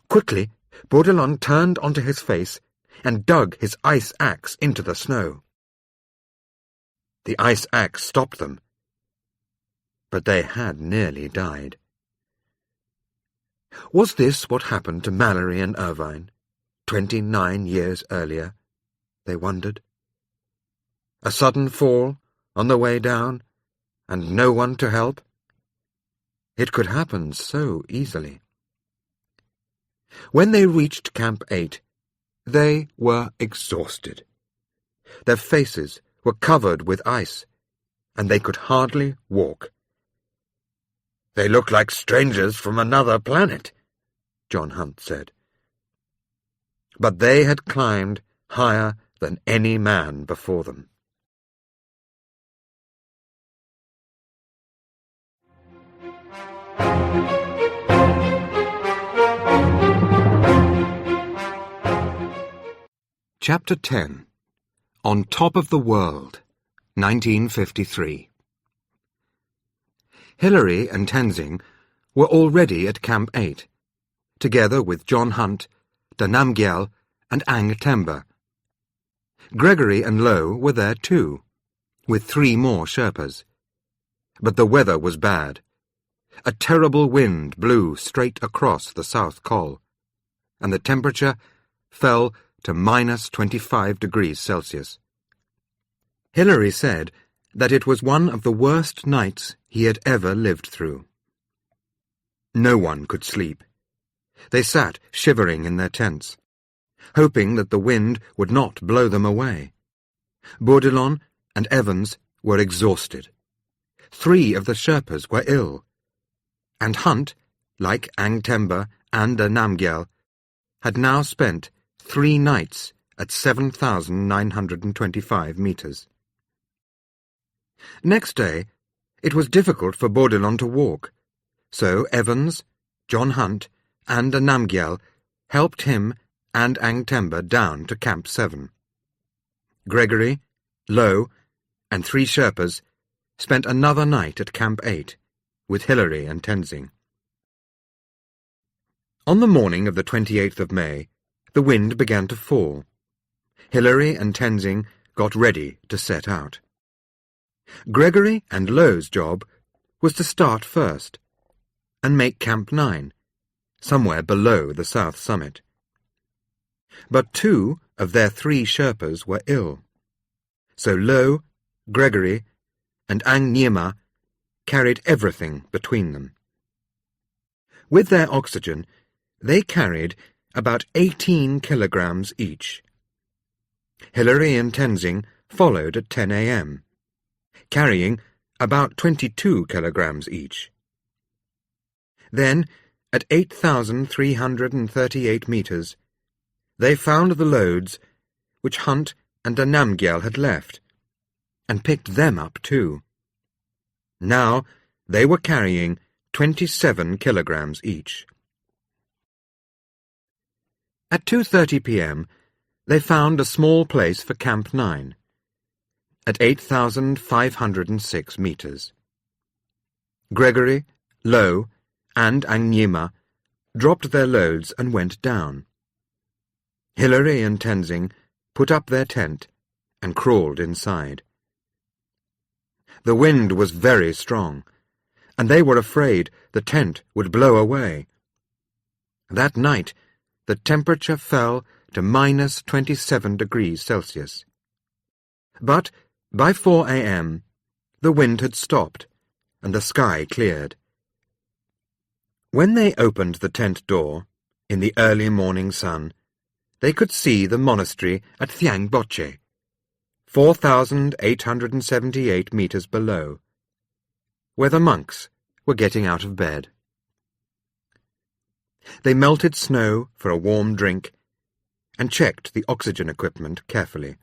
Quickly, Bourdillon turned onto his face and dug his ice axe into the snow. The ice axe stopped them, but they had nearly died. Was this what happened to Mallory and Irvine, 29 years earlier? They wondered. A sudden fall on the way down, and no one to help? It could happen so easily. When they reached Camp 8, they were exhausted. Their faces were covered with ice, and they could hardly walk. "They look like strangers from another planet," John Hunt said. But they had climbed higher than any man before them. Chapter 10. On Top of the World, 1953. Hillary and Tenzing were already at Camp 8, together with John Hunt, De Namgyel, and Ang Temba. Gregory and Low were there too, with 3 more Sherpas. But the weather was bad. A terrible wind blew straight across the South Col, and the temperature fell to -25 degrees Celsius. Hillary said that it was one of the worst nights he had ever lived through. No one could sleep. They sat shivering in their tents, hoping that the wind would not blow them away. Bourdillon and Evans were exhausted. 3 of the Sherpas were ill, and Hunt, like Ang Temba and De Namgyel, had now spent 3 nights at 7,925 meters. Next day, it was difficult for Bourdillon to walk, so Evans, John Hunt, and De Namgyel helped him and Ang Temba down to Camp 7. Gregory, Low, and 3 Sherpas spent another night at Camp 8 with Hillary and Tenzing. On the morning of the 28th of May, the wind began to fall. Hillary and Tenzing got ready to set out. Gregory and Low's job was to start first and make Camp 9, somewhere below the south summit. But 2 of their 3 Sherpas were ill, so Low, Gregory, and Ang Nyima carried everything between them. With their oxygen, they carried about 18 kilograms each. Hillary and Tenzing followed at 10 a.m., carrying about 22 kilograms each. Then, at 8,338 meters, they found the loads which Hunt and De Namgyel had left, and picked them up too. Now they were carrying 27 kilograms each. At 2:30 p.m., they found a small place for Camp 9, at 8,506 meters. Gregory, Low, and Ang Nyima dropped their loads and went down. Hillary and Tenzing put up their tent and crawled inside. The wind was very strong, and they were afraid the tent would blow away. That night, the temperature fell to -27 degrees Celsius. But by 4 a.m., the wind had stopped, and the sky cleared. When they opened the tent door, in the early morning sun, they could see the monastery at Thiang Boche, 4,878 meters below, where the monks were getting out of bed. They melted snow for a warm drink and checked the oxygen equipment carefully.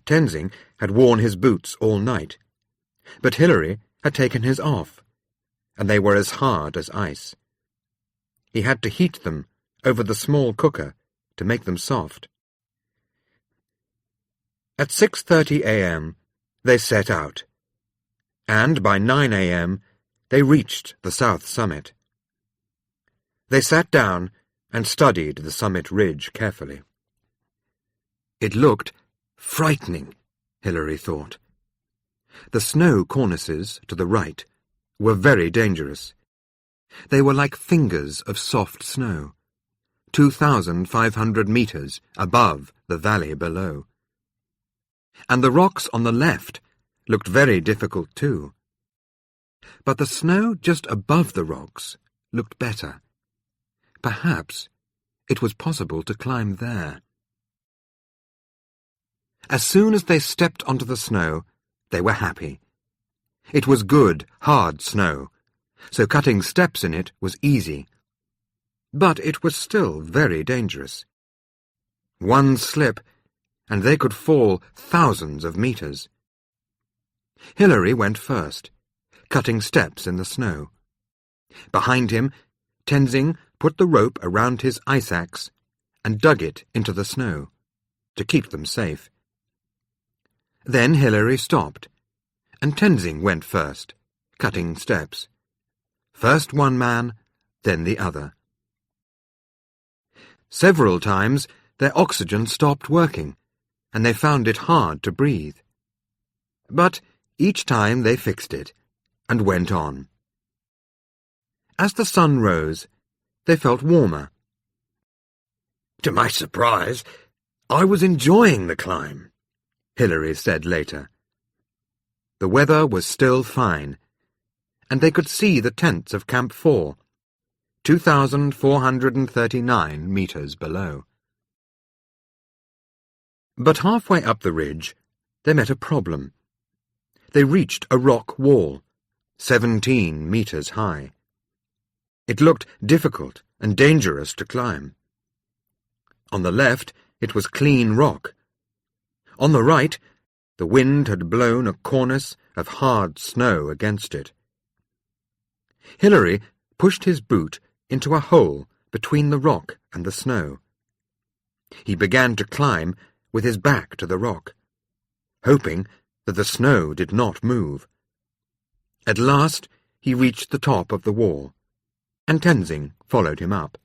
Tenzing had worn his boots all night, but Hillary had taken his off, and they were as hard as ice. He had to heat them over the small cooker to make them soft. At 6:30 a.m., they set out, and by 9 a.m., they reached the south summit. They sat down and studied the summit ridge carefully. It looked frightening, Hillary thought. The snow cornices to the right were very dangerous. They were like fingers of soft snow, 2,500 meters above the valley below. And the rocks on the left looked very difficult too. But the snow just above the rocks looked better. Perhaps it was possible to climb there. As soon as they stepped onto the snow, they were happy. It was good, hard snow, so cutting steps in it was easy. But it was still very dangerous. One slip, and they could fall thousands of meters. Hilary went first, cutting steps in the snow. Behind him, Tenzing put the rope around his ice axe and dug it into the snow, to keep them safe. Then Hilary stopped, and Tenzing went first, cutting steps. First one man, then the other. Several times their oxygen stopped working, and they found it hard to breathe. But each time they fixed it, and went on. As the sun rose, they felt warmer. To my surprise, I was enjoying the climb, Hilary said later. The weather was still fine, and they could see the tents of Camp 4, 2,439 meters below. But halfway up the ridge, they met a problem. They reached a rock wall, 17 meters high. It looked difficult and dangerous to climb. On the left, it was clean rock. On the right, the wind had blown a cornice of hard snow against it. Hilary pushed his boot into a hole between the rock and the snow. He began to climb with his back to the rock, hoping that the snow did not move. At last, he reached the top of the wall, and Tenzing followed him up.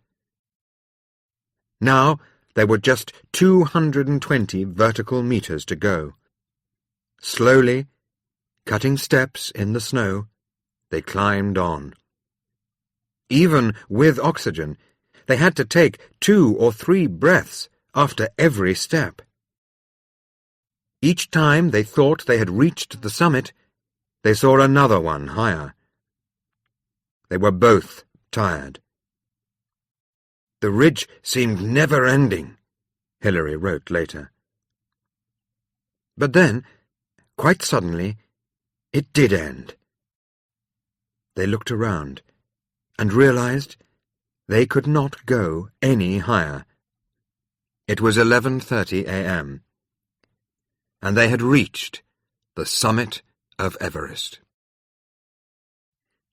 Now there were just 220 vertical meters to go. Slowly, cutting steps in the snow, they climbed on. Even with oxygen, they had to take 2 or 3 breaths after every step. Each time they thought they had reached the summit, they saw another one higher. They were both tired. The ridge seemed never-ending, Hilary wrote later. But then, quite suddenly, it did end. They looked around and realized they could not go any higher. It was 11:30 a.m., and they had reached the summit of Everest.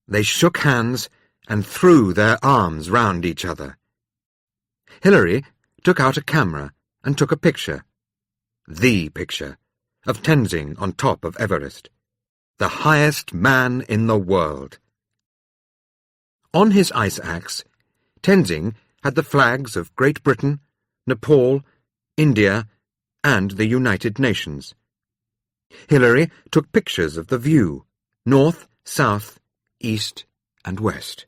They shook hands and threw their arms round each other. Hilary took out a camera and took a picture, the picture, of Tenzing on top of Everest, the highest man in the world. On his ice axe, Tenzing had the flags of Great Britain, Nepal, India, and the United Nations. Hilary took pictures of the view, north, south, east, and west.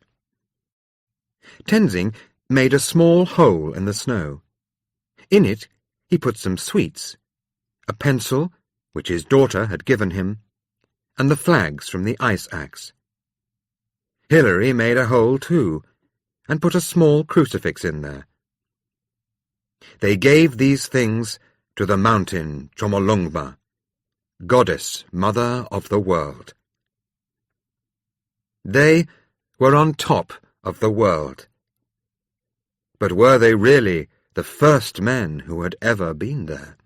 Tenzing made a small hole in the snow. In it, he put some sweets, a pencil, which his daughter had given him, and the flags from the ice axe. Hilary made a hole too, and put a small crucifix in there. They gave these things to the mountain Chomolungma, goddess, mother of the world. They were on top of the world. But were they really the first men who had ever been there?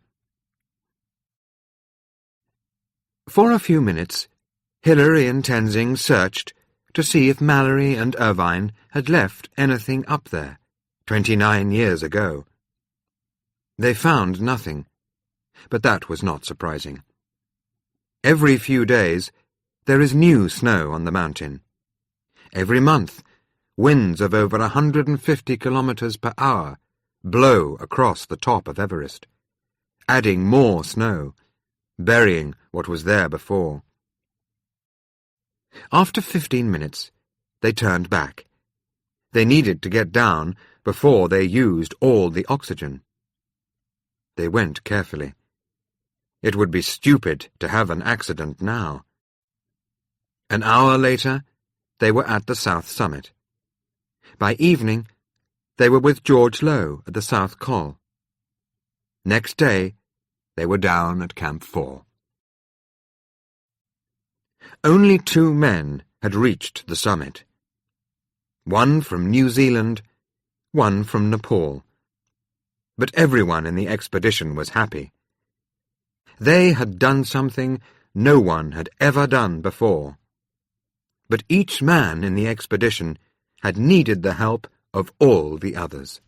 For a few minutes, Hilary and Tenzing searched to see if Mallory and Irvine had left anything up there 29 years ago. They found nothing, but that was not surprising. Every few days, there is new snow on the mountain. Every month, winds of over 150 kilometers per hour blow across the top of Everest, adding more snow, burying what was there before. After 15 minutes, they turned back. They needed to get down before they used all the oxygen. They went carefully. It would be stupid to have an accident now. An hour later, they were at the south summit. By evening, they were with George Low at the South Col. Next day, they were down at Camp 4. Only 2 men had reached the summit. One from New Zealand, one from Nepal. But everyone in the expedition was happy. They had done something no one had ever done before. But each man in the expedition had needed the help of all the others.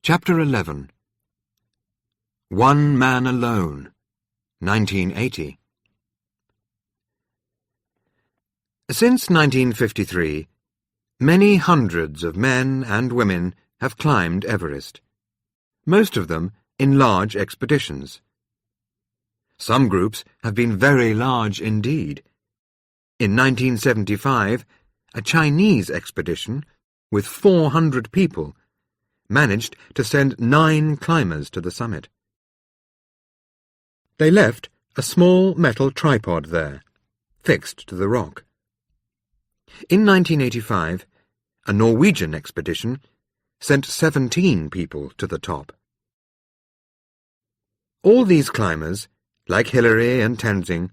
Chapter 11. One Man Alone, 1980. Since 1953, many hundreds of men and women have climbed Everest, most of them in large expeditions. Some groups have been very large indeed. In 1975, a Chinese expedition with 400 people managed to send 9 climbers to the summit. They left a small metal tripod there, fixed to the rock. In 1985, a Norwegian expedition sent 17 people to the top. All these climbers, like Hillary and Tenzing,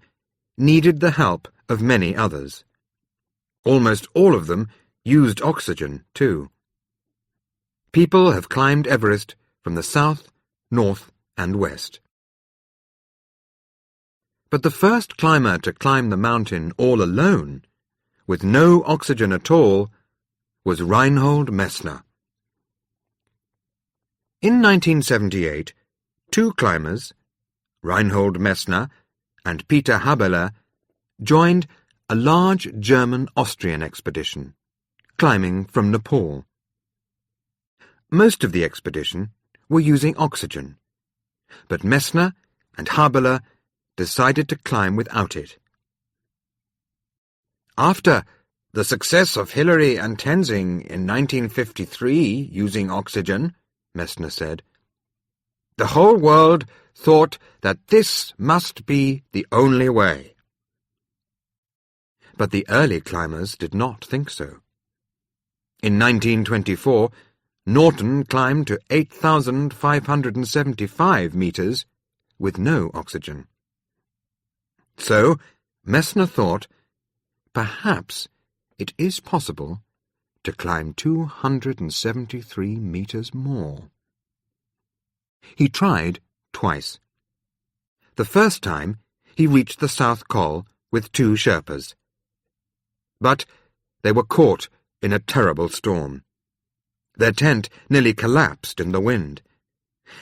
needed the help of many others. Almost all of them used oxygen, too. People have climbed Everest from the south, north, and west. But the first climber to climb the mountain all alone, with no oxygen at all, was Reinhold Messner. In 1978, 2 climbers, Reinhold Messner and Peter Habeler, joined a large German-Austrian expedition, climbing from Nepal. Most of the expedition were using oxygen, but Messner and Habeler decided to climb without it. After the success of Hillary and Tenzing in 1953 using oxygen, Messner said, the whole world thought that this must be the only way. But the early climbers did not think so. In 1924, Norton climbed to 8,575 meters with no oxygen. So, Messner thought, perhaps it is possible to climb 273 meters more. He tried twice. The first time, he reached the South Col with 2 Sherpas. But they were caught in a terrible storm. Their tent nearly collapsed in the wind,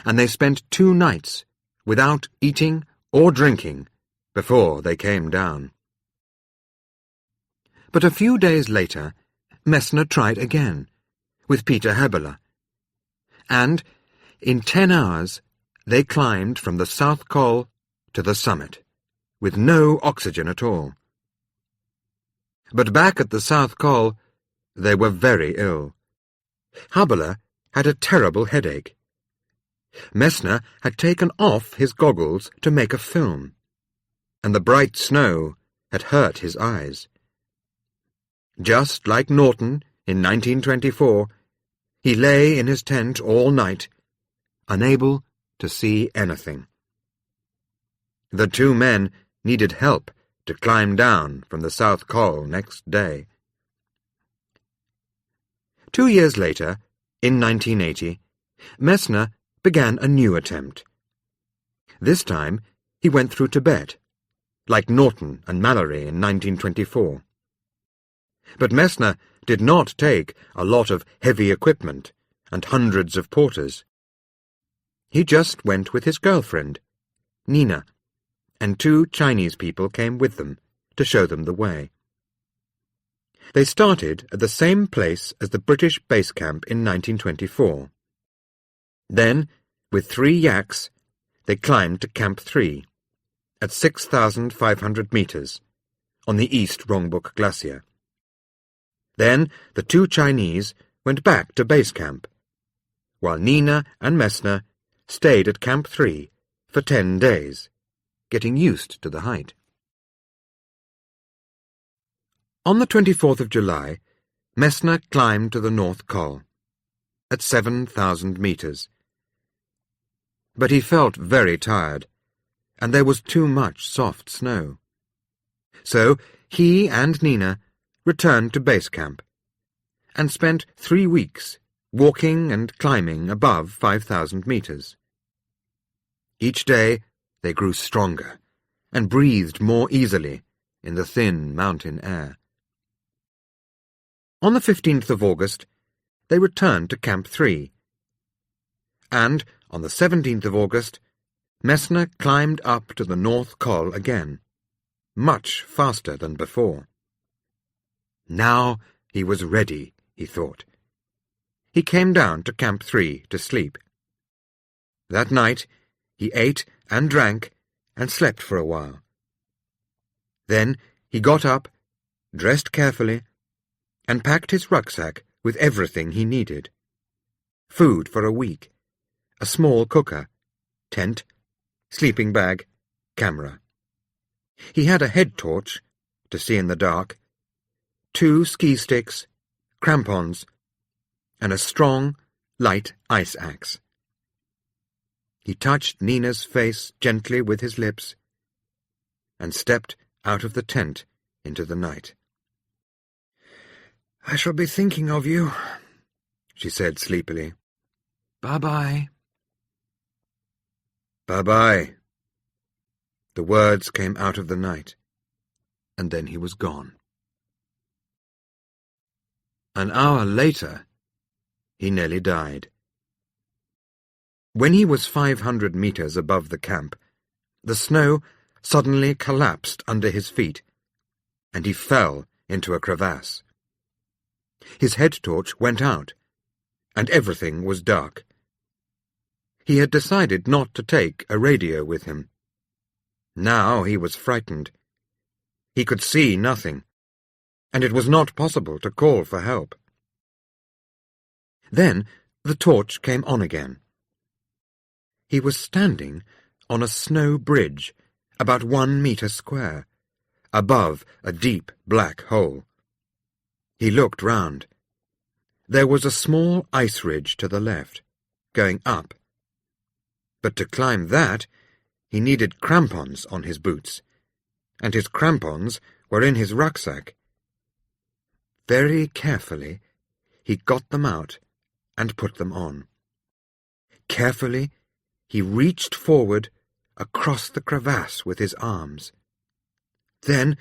and they spent 2 nights without eating or drinking before they came down. But a few days later, Messner tried again, with Peter Habeler, and in 10 hours they climbed from the South Col to the summit, with no oxygen at all. But back at the South Col, they were very ill. Habeler had a terrible headache. Messner had taken off his goggles to make a film, and the bright snow had hurt his eyes. Just like Norton in 1924, he lay in his tent all night, unable to see anything. The 2 men needed help to climb down from the South Col next day. 2 years later, in 1980, Messner began a new attempt. This time, he went through Tibet, like Norton and Mallory in 1924. But Messner did not take a lot of heavy equipment and hundreds of porters. He just went with his girlfriend, Nina, and 2 Chinese people came with them to show them the way. They started at the same place as the British base camp in 1924. Then, with 3 yaks, they climbed to Camp 3, at 6,500 meters, on the East Rongbuk Glacier. Then the 2 Chinese went back to base camp, while Nina and Messner stayed at Camp 3 for 10 days, getting used to the height. On the 24th of July, Messner climbed to the North Col, at 7,000 metres. But he felt very tired, and there was too much soft snow. So he and Nina returned to base camp, and spent 3 weeks walking and climbing above 5,000 metres. Each day they grew stronger, and breathed more easily in the thin mountain air. On the 15th of August, they returned to Camp 3, and on the 17th of August, Messner climbed up to the North Col again, much faster than before. Now he was ready, he thought. He came down to Camp 3 to sleep. That night he ate and drank and slept for a while. Then he got up, dressed carefully, and packed his rucksack with everything he needed. Food for a week, a small cooker, tent, sleeping bag, camera. He had a head torch, to see in the dark, 2 ski sticks, crampons, and a strong, light ice axe. He touched Nina's face gently with his lips and stepped out of the tent into the night. "I shall be thinking of you," she said sleepily. "Bye-bye." "Bye-bye." The words came out of the night, and then he was gone. An hour later, he nearly died. When he was 500 metres above the camp, the snow suddenly collapsed under his feet, and he fell into a crevasse. His head torch went out, and everything was dark. He had decided not to take a radio with him. Now he was frightened. He could see nothing, and it was not possible to call for help. Then the torch came on again. He was standing on a snow bridge, about 1 metre square, above a deep black hole. He looked round. There was a small ice ridge to the left, going up. But to climb that, he needed crampons on his boots, and his crampons were in his rucksack. Very carefully, he got them out and put them on. Carefully, he reached forward across the crevasse with his arms. Then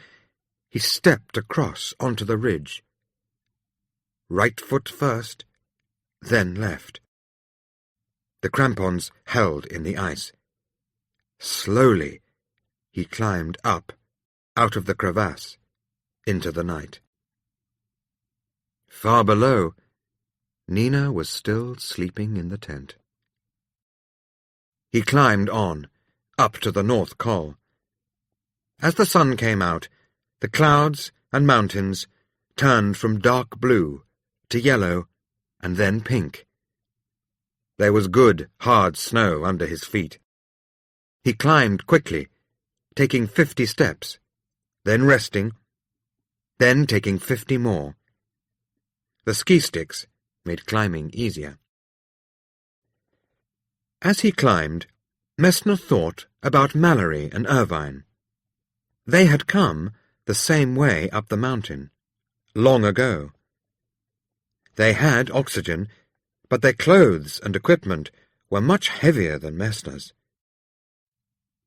he stepped across onto the ridge. Right foot first, then left. The crampons held in the ice. Slowly, he climbed up, out of the crevasse, into the night. Far below, Nina was still sleeping in the tent. He climbed on, up to the North Col. As the sun came out, the clouds and mountains turned from dark blue to yellow and then pink. There was good, hard snow under his feet. He climbed quickly, taking 50 steps, then resting, then taking 50 more. The ski sticks made climbing easier. As he climbed, Messner thought about Mallory and Irvine. They had come the same way up the mountain, long ago. They had oxygen, but their clothes and equipment were much heavier than Messner's.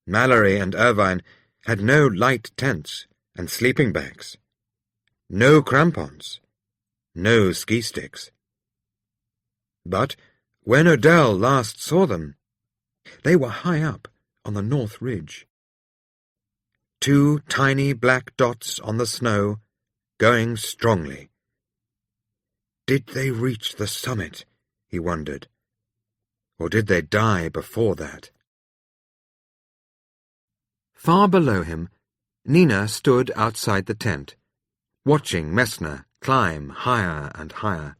Mallory and Irvine had no light tents and sleeping bags, no crampons, no ski sticks. But when Odell last saw them, they were high up on the North Ridge. 2 tiny black dots on the snow, going strongly. Did they reach the summit, he wondered, or did they die before that? Far below him, Nina stood outside the tent, watching Messner climb higher and higher.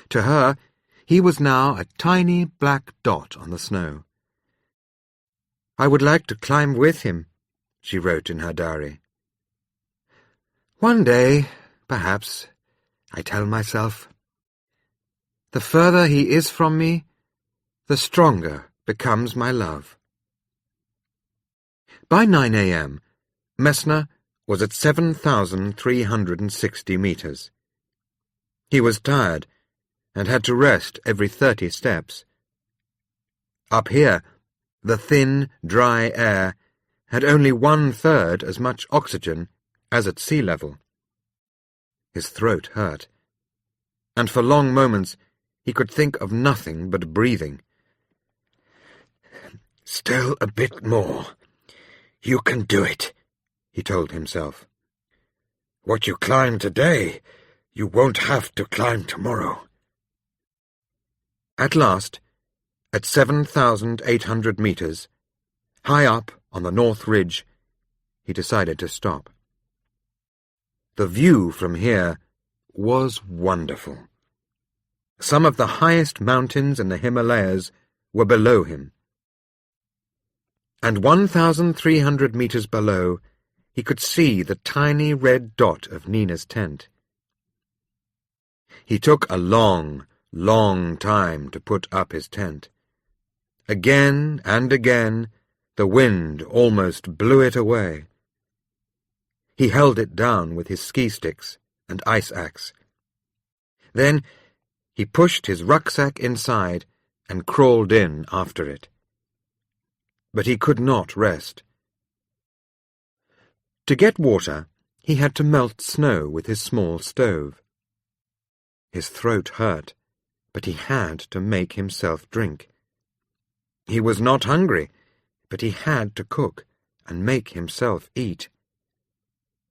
To her, he was now a tiny black dot on the snow. "I would like to climb with him," she wrote in her diary. "One day, perhaps, I tell myself. The further he is from me, the stronger becomes my love. By 9 a.m., Messner was at 7,360 meters. He was tired and had to rest every 30 steps. Up here, the thin, dry air had only 1/3 as much oxygen as at sea level. His throat hurt, and for long moments he could think of nothing but breathing. "Still a bit more. You can do it," he told himself. "What you climb today, you won't have to climb tomorrow." At last, at 7,800 meters, high up on the North Ridge, he decided to stop. The view from here was wonderful. Some of the highest mountains in the Himalayas were below him. And 1,300 meters below, he could see the tiny red dot of Nina's tent. He took a long, long time to put up his tent. Again and again, the wind almost blew it away. He held it down with his ski sticks and ice axe. Then he pushed his rucksack inside and crawled in after it. But he could not rest. To get water, he had to melt snow with his small stove. His throat hurt, but he had to make himself drink. He was not hungry, but he had to cook and make himself eat.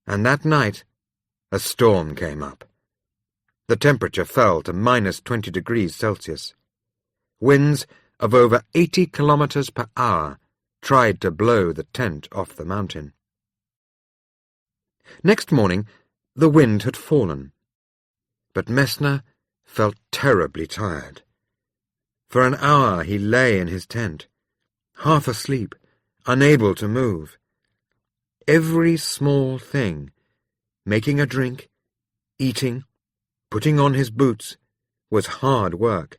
And that night, a storm came up. The temperature fell to -20 degrees Celsius. Winds of over 80 kilometers per hour tried to blow the tent off the mountain. Next morning, the wind had fallen, but Messner felt terribly tired. For an hour he lay in his tent, half asleep, unable to move. Every small thing, making a drink, eating, putting on his boots, was hard work.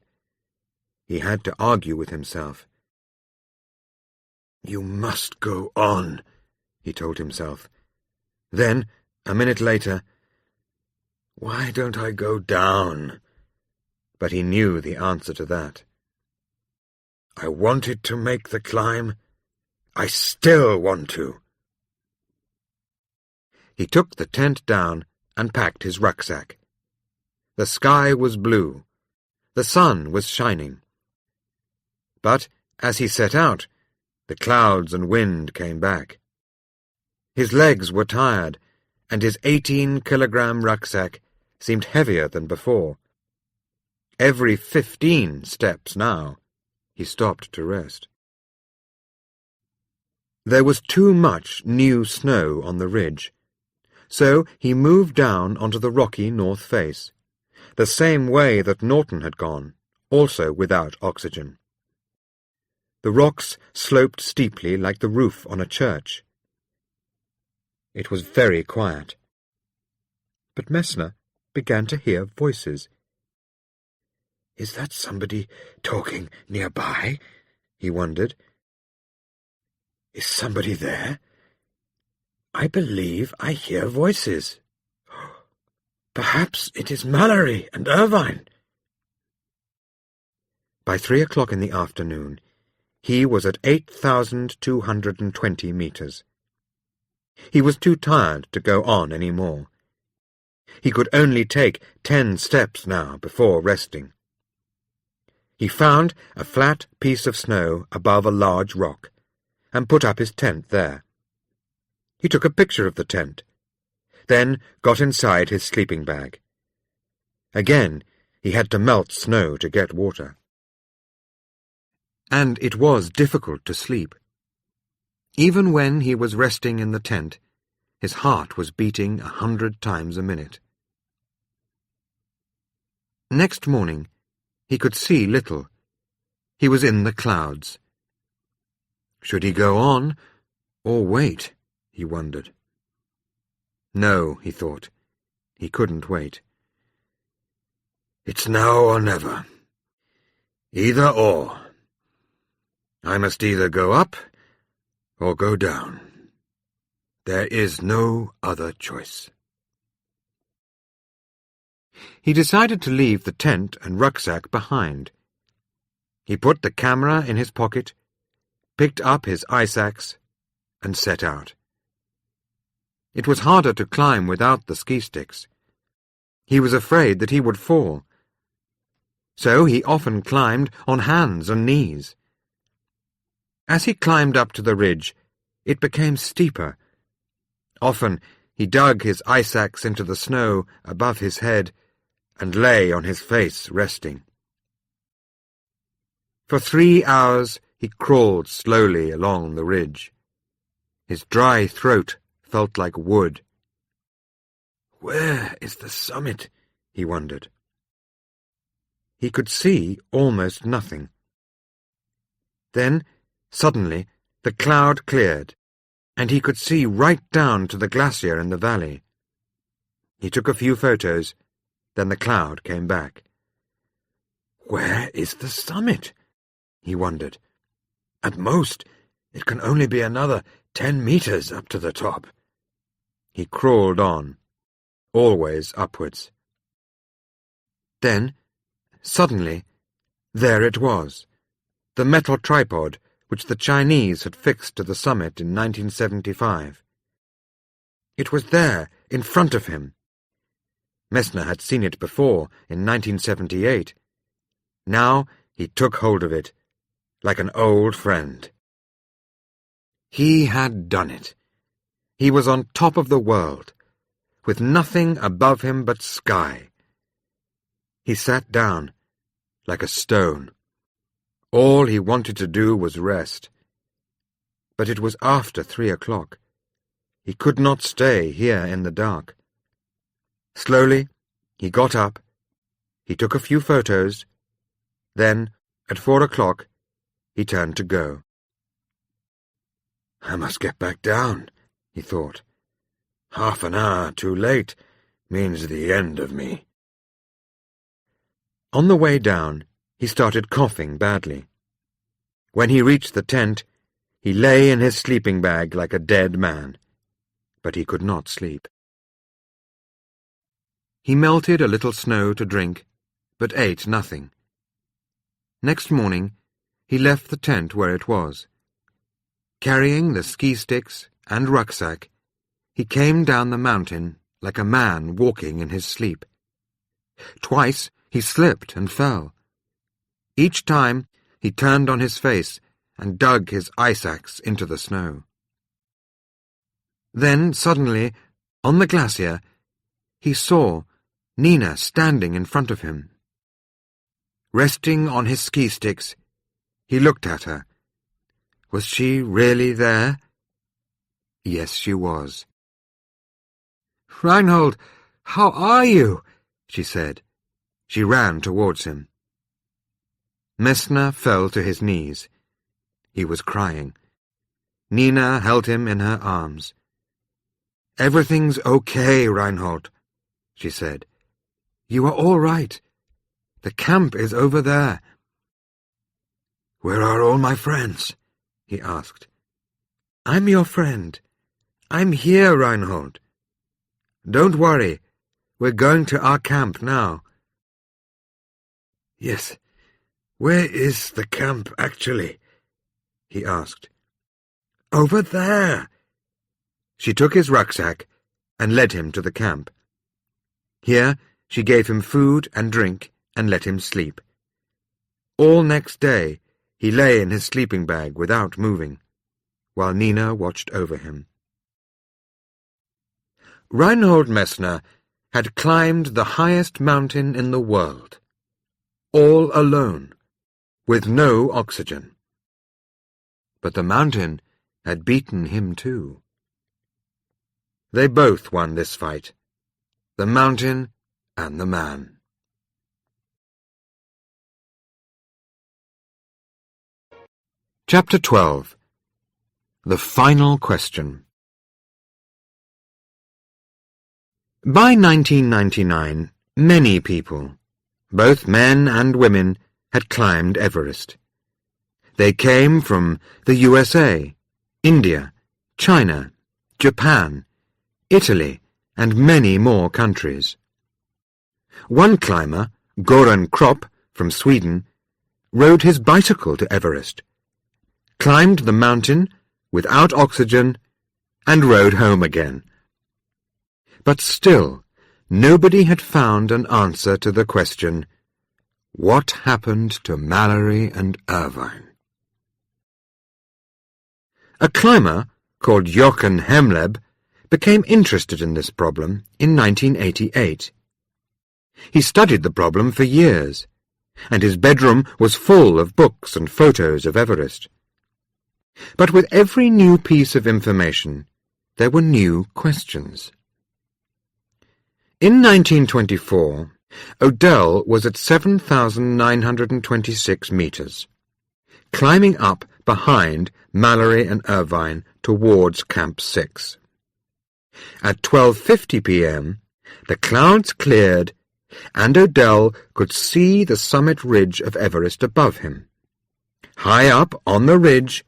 He had to argue with himself. "You must go on," he told himself. Then, a minute later, "Why don't I go down?" But he knew the answer to that. "I wanted to make the climb. I still want to." He took the tent down and packed his rucksack. The sky was blue. The sun was shining. But as he set out, the clouds and wind came back. His legs were tired, and his 18-kilogram rucksack seemed heavier than before. Every 15 steps now, he stopped to rest. There was too much new snow on the ridge, so he moved down onto the rocky north face, the same way that Norton had gone, also without oxygen. The rocks sloped steeply like the roof on a church. It was very quiet. But Messner began to hear voices. "Is that somebody talking nearby?" he wondered. "Is somebody there? I believe I hear voices. Perhaps it is Mallory and Irvine." By 3 o'clock in the afternoon, he was at 8,220 meters. He was too tired to go on any more. He could only take 10 steps now before resting. He found a flat piece of snow above a large rock and put up his tent there. He took a picture of the tent, then got inside his sleeping bag. Again, he had to melt snow to get water. And it was difficult to sleep. Even when he was resting in the tent, his heart was beating 100 times a minute. Next morning, he could see little. He was in the clouds. Should he go on, or wait? He wondered. No, he thought. He couldn't wait. It's now or never. Either or. I must either go up or go down. There is no other choice. He decided to leave the tent and rucksack behind. He put the camera in his pocket, picked up his ice axe, and set out. It was harder to climb without the ski sticks. He was afraid that he would fall. So he often climbed on hands and knees. As he climbed up to the ridge, it became steeper. Often he dug his ice axe into the snow above his head and lay on his face resting. For 3 hours he crawled slowly along the ridge. His dry throat felt like wood. Where is the summit? He wondered. He could see almost nothing. Then, suddenly, the cloud cleared, and he could see right down to the glacier in the valley. He took a few photos, then the cloud came back. Where is the summit? He wondered. At most, it can only be another 10 meters up to the top. He crawled on, always upwards. Then, suddenly, there it was, the metal tripod which the Chinese had fixed to the summit in 1975. It was there, in front of him. Messner had seen it before, in 1978. Now he took hold of it, like an old friend. He had done it. He was on top of the world, with nothing above him but sky. He sat down, like a stone. All he wanted to do was rest. But it was after 3 o'clock. He could not stay here in the dark. Slowly, he got up. He took a few photos. Then, at 4 o'clock, he turned to go. I must get back down, he thought. Half an hour too late means the end of me. On the way down, he started coughing badly. When he reached the tent, he lay in his sleeping bag like a dead man, but he could not sleep. He melted a little snow to drink, but ate nothing. Next morning, he left the tent where it was. Carrying the ski sticks and rucksack, he came down the mountain like a man walking in his sleep. Twice he slipped and fell. Each time he turned on his face and dug his ice axe into the snow. Then, suddenly, on the glacier, he saw Nina standing in front of him. Resting on his ski sticks, he looked at her. Was she really there? Yes, she was. Reinhold, how are you? She said. She ran towards him. Messner fell to his knees. He was crying. Nina held him in her arms. Everything's okay, Reinhold, she said. You are all right. The camp is over there. Where are all my friends? He asked. I'm your friend. I'm here, Reinhold. Don't worry. We're going to our camp now. Yes. Where is the camp, actually? He asked. Over there. She took his rucksack and led him to the camp. Here she gave him food and drink and let him sleep. All next day he lay in his sleeping bag without moving, while Nina watched over him. Reinhold Messner had climbed the highest mountain in the world, all alone, with no oxygen. But the mountain had beaten him too. They both won this fight, the mountain and the man. Chapter 12. The Final Question. By 1999, many people, Both men and women had climbed Everest. They came from the USA, India, China, Japan, Italy, and many more countries. One climber, Goran Kropp, from Sweden, rode his bicycle to Everest, climbed the mountain without oxygen, and rode home again. But still, nobody had found an answer to the question, what happened to Mallory and Irvine? A climber called Jochen Hemleb became interested in this problem in 1988. He studied the problem for years, and his bedroom was full of books and photos of Everest. But with every new piece of information, there were new questions. In 1924, Odell was at 7,926 meters, climbing up behind Mallory and Irvine towards Camp 6. At 12:50 p.m., the clouds cleared, and Odell could see the summit ridge of Everest above him. High up on the ridge,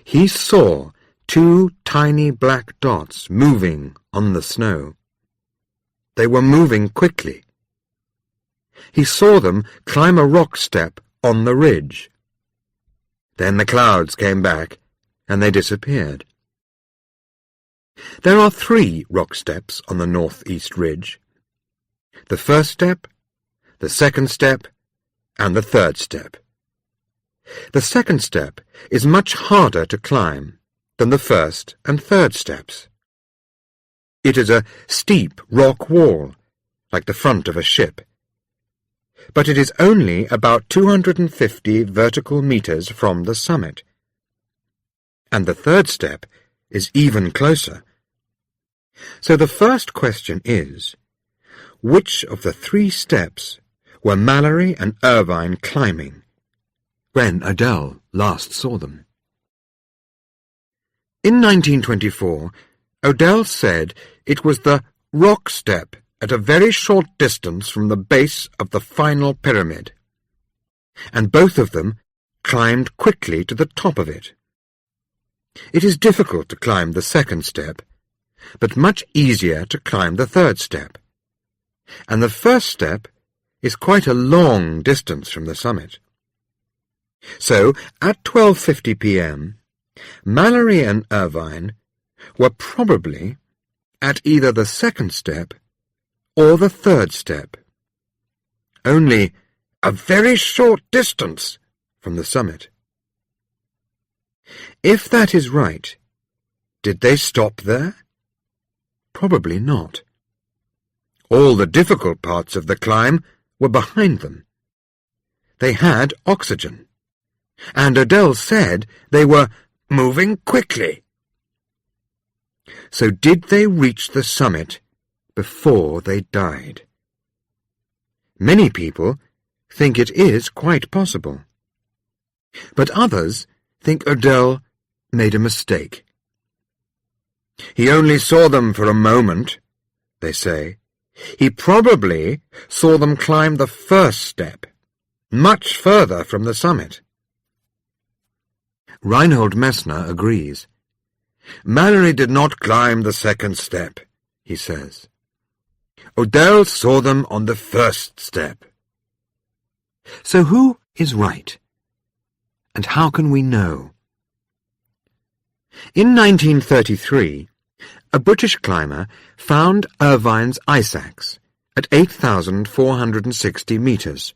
he saw two tiny black dots moving on the snow. They were moving quickly. He saw them climb a rock step on the ridge. Then the clouds came back, and they disappeared. There are 3 rock steps on the northeast ridge. The first step, the second step, and the third step. The second step is much harder to climb than the first and third steps. It is a steep rock wall, like the front of a ship. But it is only about 250 vertical meters from the summit. And the third step is even closer. So the first question is, which of the 3 steps were Mallory and Irvine climbing when Odell last saw them? In 1924, Odell said it was the rock step at a very short distance from the base of the final pyramid, and both of them climbed quickly to the top of it. It is difficult to climb the second step, but much easier to climb the third step, and the first step is quite a long distance from the summit. So, at 12:50 p.m., Mallory and Irvine were probably at either the second step or the third step, only a very short distance from the summit. If that is right, did they stop there? Probably not. All the difficult parts of the climb were behind them. They had oxygen, and Odell said they were moving quickly. So did they reach the summit before they died? Many people think it is quite possible, but others think Odell made a mistake. He only saw them for a moment, they say. He probably saw them climb the first step, much further from the summit. Reinhold Messner agrees. Mallory did not climb the second step, he says. Odell saw them on the first step. So who is right? And how can we know? In 1933, a British climber found Irvine's ice axe at 8,460 meters,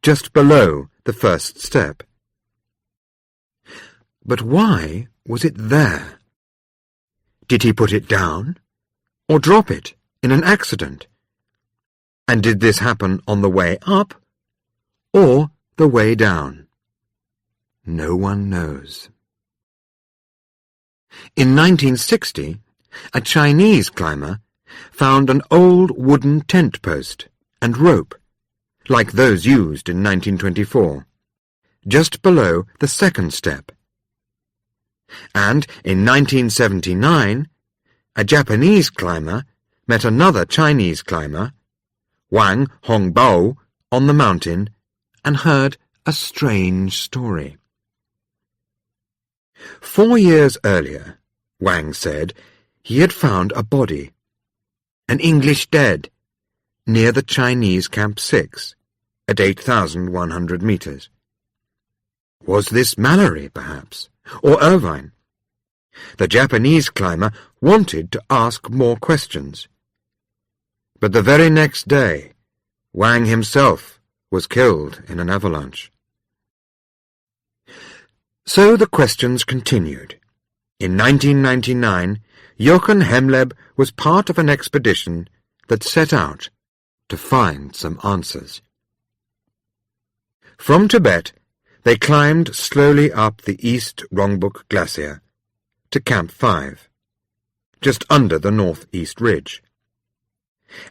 just below the first step. But why was it there? Did he put it down, or drop it in an accident? And did this happen on the way up, or the way down? No one knows. In 1960, a Chinese climber found an old wooden tent post and rope, like those used in 1924, just below the second step. And in 1979, a Japanese climber met another Chinese climber, Wang Hongbao, on the mountain and heard a strange story. 4 years earlier, Wang said, he had found a body, an English dead, near the Chinese Camp 6, at 8,100 meters. Was this Mallory, perhaps, or Irvine? The Japanese climber wanted to ask more questions. But the very next day, Wang himself was killed in an avalanche. So the questions continued. In 1999, Jochen Hemleb was part of an expedition that set out to find some answers. From Tibet, they climbed slowly up the East Rongbuk Glacier to Camp 5, just under the northeast ridge.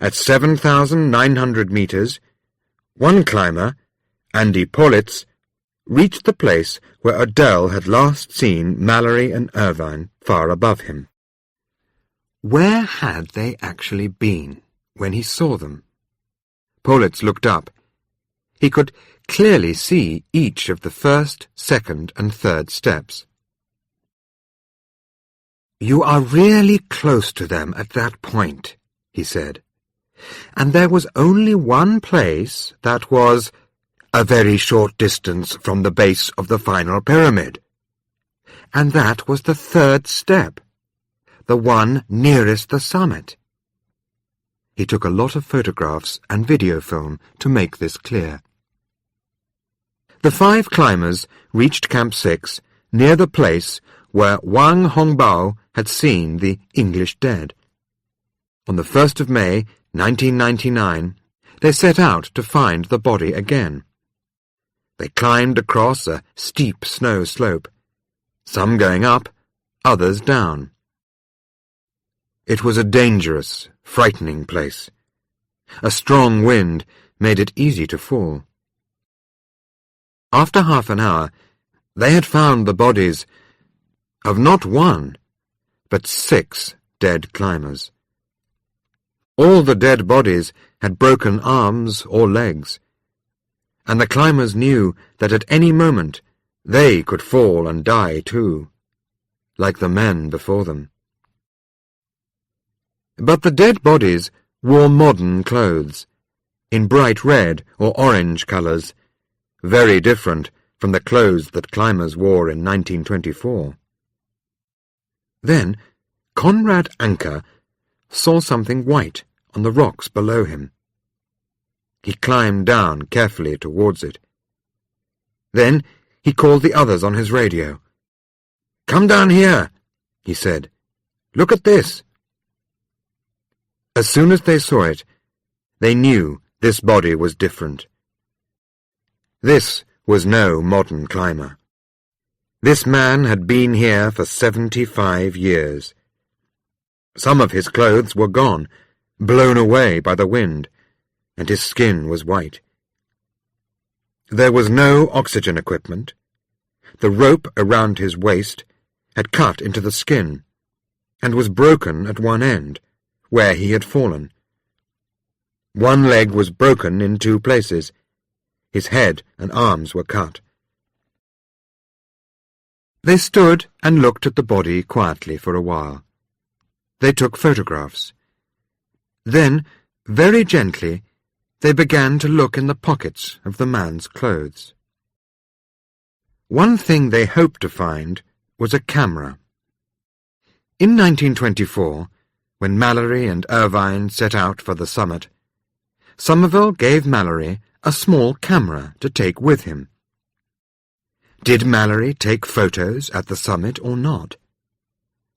At 7,900 meters, one climber, Andy Politz, reached the place where Adele had last seen Mallory and Irvine far above him. Where had they actually been when he saw them? Politz looked up. He could clearly see each of the first, second, and third steps. "You are really close to them at that point," he said. "And there was only one place that was a very short distance from the base of the final pyramid. And that was the third step, the one nearest the summit." He took a lot of photographs and video film to make this clear. The 5 climbers reached Camp 6 near the place where Wang Hongbao had seen the English dead. On the 1st of May, 1999, they set out to find the body again. They climbed across a steep snow slope, some going up, others down. It was a dangerous, frightening place. A strong wind made it easy to fall. After half an hour, they had found the bodies of not 1, but 6 dead climbers. All the dead bodies had broken arms or legs, and the climbers knew that at any moment they could fall and die too, like the men before them. But the dead bodies wore modern clothes, in bright red or orange colours, very different from the clothes that climbers wore in 1924. Then Conrad Anker saw something white on the rocks below him. He climbed down carefully towards it. Then he called the others on his radio. "Come down here," he said. "Look at this." As soon as they saw it, they knew this body was different. This was no modern climber. This man had been here for 75 years. Some of his clothes were gone, blown away by the wind, and his skin was white. There was no oxygen equipment. The rope around his waist had cut into the skin, and was broken at one end, where he had fallen. One leg was broken in 2 places. His head and arms were cut. They stood and looked at the body quietly for a while. They took photographs. Then, very gently, they began to look in the pockets of the man's clothes. One thing they hoped to find was a camera. In 1924, when Mallory and Irvine set out for the summit, Somerville gave Mallory a small camera to take with him. Did Mallory take photos at the summit or not?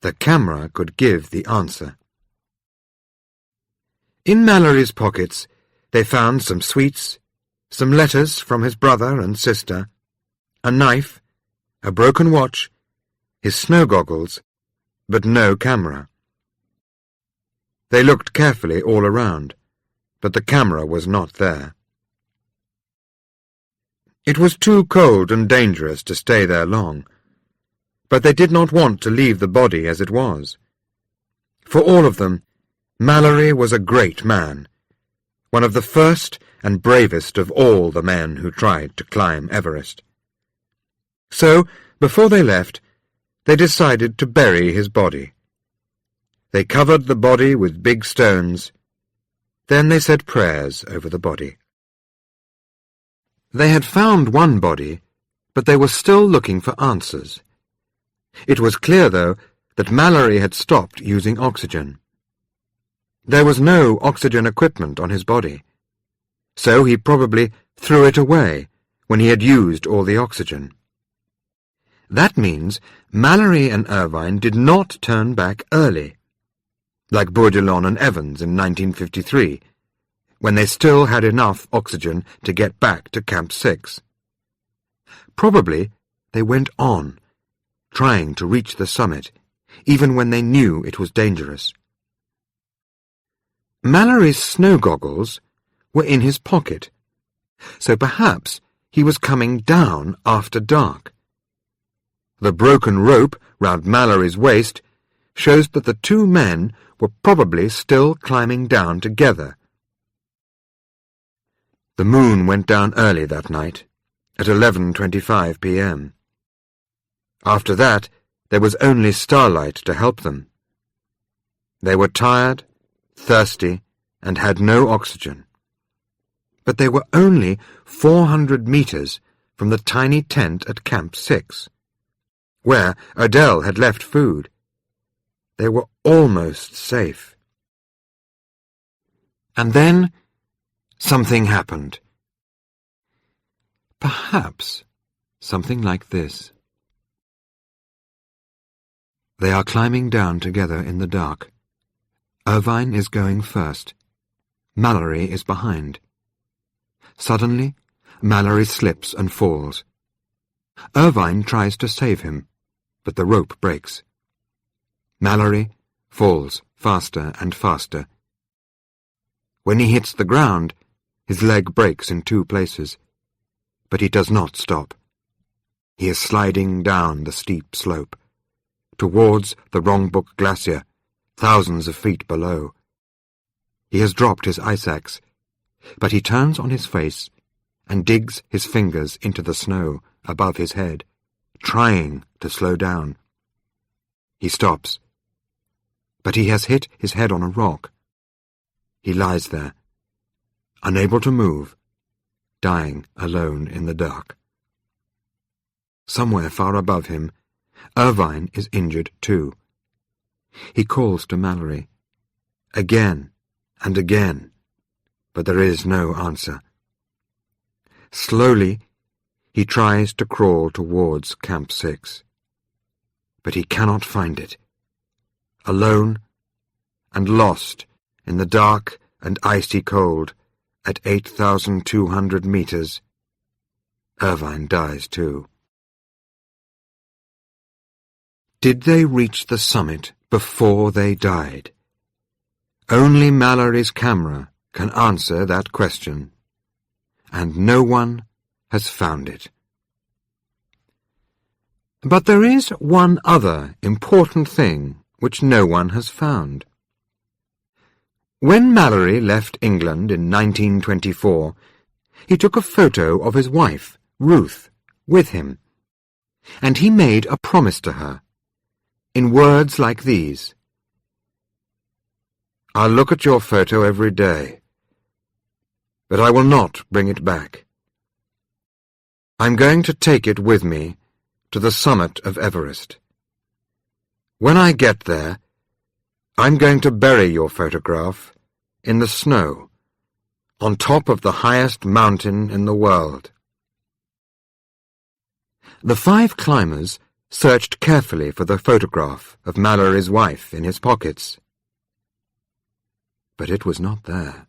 The camera could give the answer. In Mallory's pockets, they found some sweets, some letters from his brother and sister, a knife, a broken watch, his snow goggles, but no camera. They looked carefully all around, but the camera was not there. It was too cold and dangerous to stay there long, but they did not want to leave the body as it was. For all of them, Mallory was a great man, one of the first and bravest of all the men who tried to climb Everest. So, before they left, they decided to bury his body. They covered the body with big stones. Then they said prayers over the body. They had found one body, but they were still looking for answers. It was clear, though, that Mallory had stopped using oxygen. There was no oxygen equipment on his body, so he probably threw it away when he had used all the oxygen. That means Mallory and Irvine did not turn back early, like Bourdelon and Evans in 1953, when they still had enough oxygen to get back to Camp 6. Probably they went on, trying to reach the summit, even when they knew it was dangerous. Mallory's snow goggles were in his pocket, so perhaps he was coming down after dark. The broken rope round Mallory's waist shows that the two men were probably still climbing down together. The moon went down early that night, at 11:25 p.m. After that, there was only starlight to help them. They were tired, thirsty, and had no oxygen. But they were only 400 meters from the tiny tent at Camp 6, where Adele had left food. They were almost safe. And then something happened. Perhaps something like this. They are climbing down together in the dark. Irvine is going first. Mallory is behind. Suddenly, Mallory slips and falls. Irvine tries to save him, but the rope breaks. Mallory falls faster and faster. When he hits the ground, his leg breaks in 2 places, but he does not stop. He is sliding down the steep slope, towards the Rongbuk Glacier, thousands of feet below. He has dropped his ice axe, but he turns on his face and digs his fingers into the snow above his head, trying to slow down. He stops, but he has hit his head on a rock. He lies there, unable to move, dying alone in the dark. Somewhere far above him, Irvine is injured too. He calls to Mallory, again and again, but there is no answer. Slowly, he tries to crawl towards Camp 6, but he cannot find it. Alone and lost in the dark and icy cold at 8,200 meters, Irvine dies too. Did they reach the summit before they died? Only Mallory's camera can answer that question, and no one has found it. But there is one other important thing which no one has found. When Mallory left England in 1924, he took a photo of his wife, Ruth, with him, and he made a promise to her, in words like these: "I'll look at your photo every day, but I will not bring it back. I'm going to take it with me to the summit of Everest. When I get there, I'm going to bury your photograph in the snow, on top of the highest mountain in the world." The 5 climbers searched carefully for the photograph of Mallory's wife in his pockets, but it was not there.